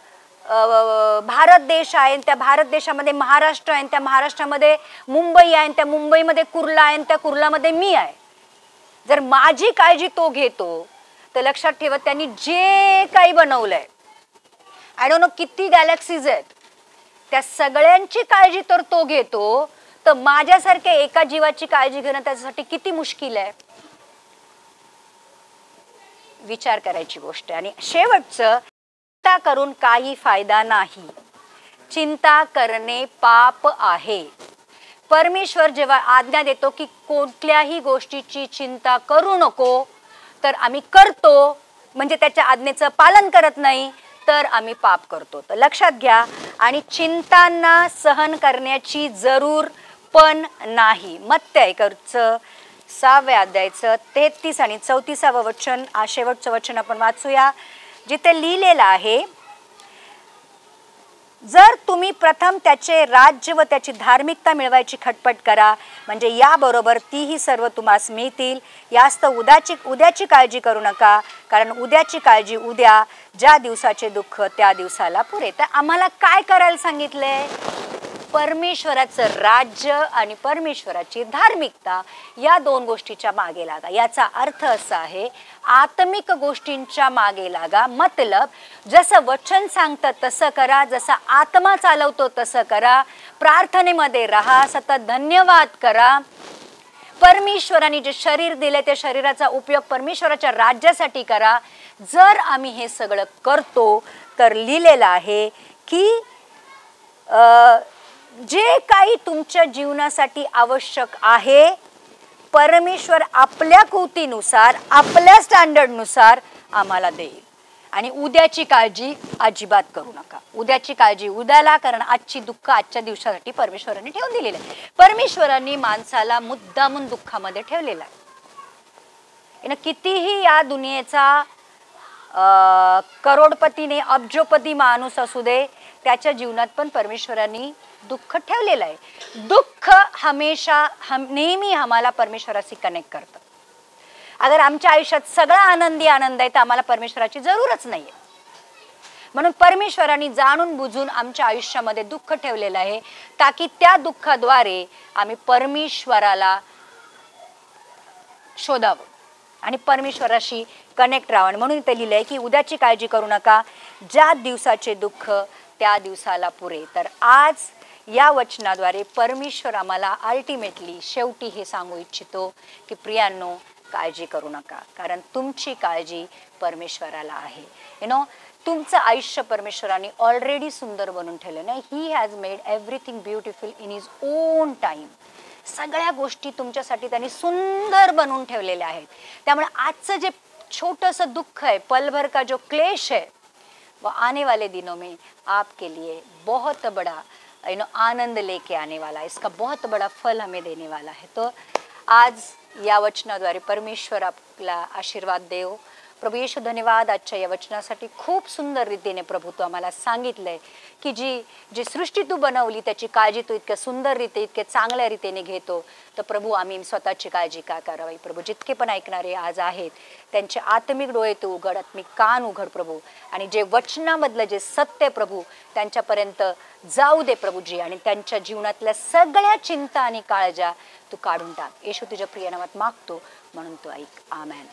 भारत देश आहे, त्या भारत देशामध्ये महाराष्ट्र आहे, त्या महाराष्ट्रामध्ये मुंबई आहे, त्या मुंबईमध्ये कुर्ला आहे, त्या कुर्लामध्ये मी आहे. जर माझी काळजी तो घेतो तर लक्षात ठेवा त्यांनी जे काही बनवलंय, आय डोंट नो किती गॅलेक्सीज आहेत, त्या सगळ्यांची काळजी तर तो घेतो, तर माझ्यासारख्या एका जीवाची काळजी घेणं त्याच्यासाठी किती मुश्किल आहे. विचार करायची गोष्ट. आणि शेवटचं, चिंता करून काही फायदा नाही. चिंता करणे पाप आहे. परमेश्वर जेव्हा आज्ञा देतो की कुठल्याही गोष्टीची चिंता करू नको, तर आम्ही करतो, म्हणजे त्याच्या आज्ञेचं पालन करत नाही तर आम्ही पाप करतो. तर लक्षात घ्या. आणि चिंतांना सहन करण्याची जरूर पण नाही. मत्तेचं 6व्या अध्यायाचं 33 आणि 34वं वचन, शेवटचं वचन आपण वाचूया, जिथे लिहिलेलं आहे जर तुम्ही प्रथम त्याचे राज्य व त्याची धार्मिकता मिळवायची खटपट करा, म्हणजे याबरोबर तीही सर्व तुम्हास मिळतील. यास्त उद्याची काळजी करू नका, कारण उद्याची काळजी उद्या, ज्या दिवसाचे दुःख त्या दिवसाला पुरे. तर आम्हाला काय करायला सांगितलंय? परमेश्वराचं राज्य आणि परमेश्वराची धार्मिकता या दोन गोष्टीच्या मागे लागा. याचा अर्थ असा आहे, आत्मिक गोष्टींच्या मागे लागा. मतलब जसं वचन सांगतं तसं करा, जसं आत्मा चालवतो तसं करा. प्रार्थनेमध्ये राहा, सतत धन्यवाद करा. परमेश्वराने जे शरीर दिले त्या शरीराचा उपयोग परमेश्वराच्या राज्यासाठी करा. जर आम्ही हे सगळं करतो तर लिहिलेलं आहे की जे काही तुमच्या जीवनासाठी आवश्यक आहे परमेश्वर आपल्या कृतीनुसार, आपल्या स्टँडर्डनुसार आम्हाला देईल. आणि उद्याची काळजी अजिबात करू नका. उद्याची काळजी उद्याला, कारण आजची दुःख आजच्या दिवसासाठी परमेश्वराने ठेवून दिलेलं आहे. परमेश्वरांनी माणसाला मुद्दामून दुःखामध्ये ठेवलेला आहे. कितीही या दुनियेचा करोडपतीने अब्जोपती माणूस असू दे, त्याच्या जीवनात पण परमेश्वरांनी दुःख ठेवलेलं आहे. दुःख हमेशा नेहमी आम्हाला परमेश्वराशी कनेक्ट करतं. अगर आमच्या आयुष्यात सगळा आनंदी आनंद आहे तर आम्हाला परमेश्वराची जरूरच नाहीये. म्हणून परमेश्वरांनी जाणून बुजून आमच्या आयुष्यामध्ये दुःख ठेवलेलं आहे, ताकी त्या दुःखाद्वारे आम्ही परमेश्वराला शोधावं आणि परमेश्वराशी कनेक्ट राहावं. म्हणून ते लिहिलंय की उद्याची काळजी करू नका, ज्या दिवसाचे दुःख त्या दिवसाला पुरे. तर आज या वचनाद्वारे परमेश्वर आम्हाला अल्टिमेटली शेवटी हे सांगू इच्छितो की प्रियांनो, काळजी करू नका, कारण तुमची काळजी परमेश्वराला आहे. तुमचं आयुष्य परमेश्वराने ऑलरेडी सुंदर बनवून ठेवलं नाही. He has made everything beautiful in his on time. सगळ्या गोष्टी तुमच्यासाठी त्यांनी सुंदर बनवून ठेवलेल्या आहेत. त्यामुळे आजचं जे छोटंसं दुःख है, पल भर का जो क्लेश है, वो आने वाले दिनों में आपके लिए बहुत बड़ा आनंद लेके आने वाला है. इसका बहुत बड़ा फल हमें देने वाला है. तो आज या वचनाद्वारे परमेश्वर आपला आशीर्वाद देव. प्रभू येशू, धन्यवाद आजच्या या वचनासाठी. खूप सुंदर रीतीने प्रभू तू आम्हाला सांगितलंय की जी सृष्टी तू बनवली त्याची काळजी तू इतक्या सुंदर रीते, इतक्या चांगल्या रीतीने घेतो. तर प्रभू, आम्ही स्वतःची काळजी का करावी? प्रभू, जितके पण ऐकणारे आज आहेत त्यांचे आत्मिक डोळे तू उघड, आत्मिक कान उघड प्रभू, आणि जे वचनामधलं जे सत्य प्रभू त्यांच्यापर्यंत जाऊ दे प्रभूजी, आणि त्यांच्या जीवनातल्या सगळ्या चिंता आणि काळजा तू काढून टाक. येशू तुझ्या प्रिय नामात मागतो, म्हणून तू ऐक. आमेन.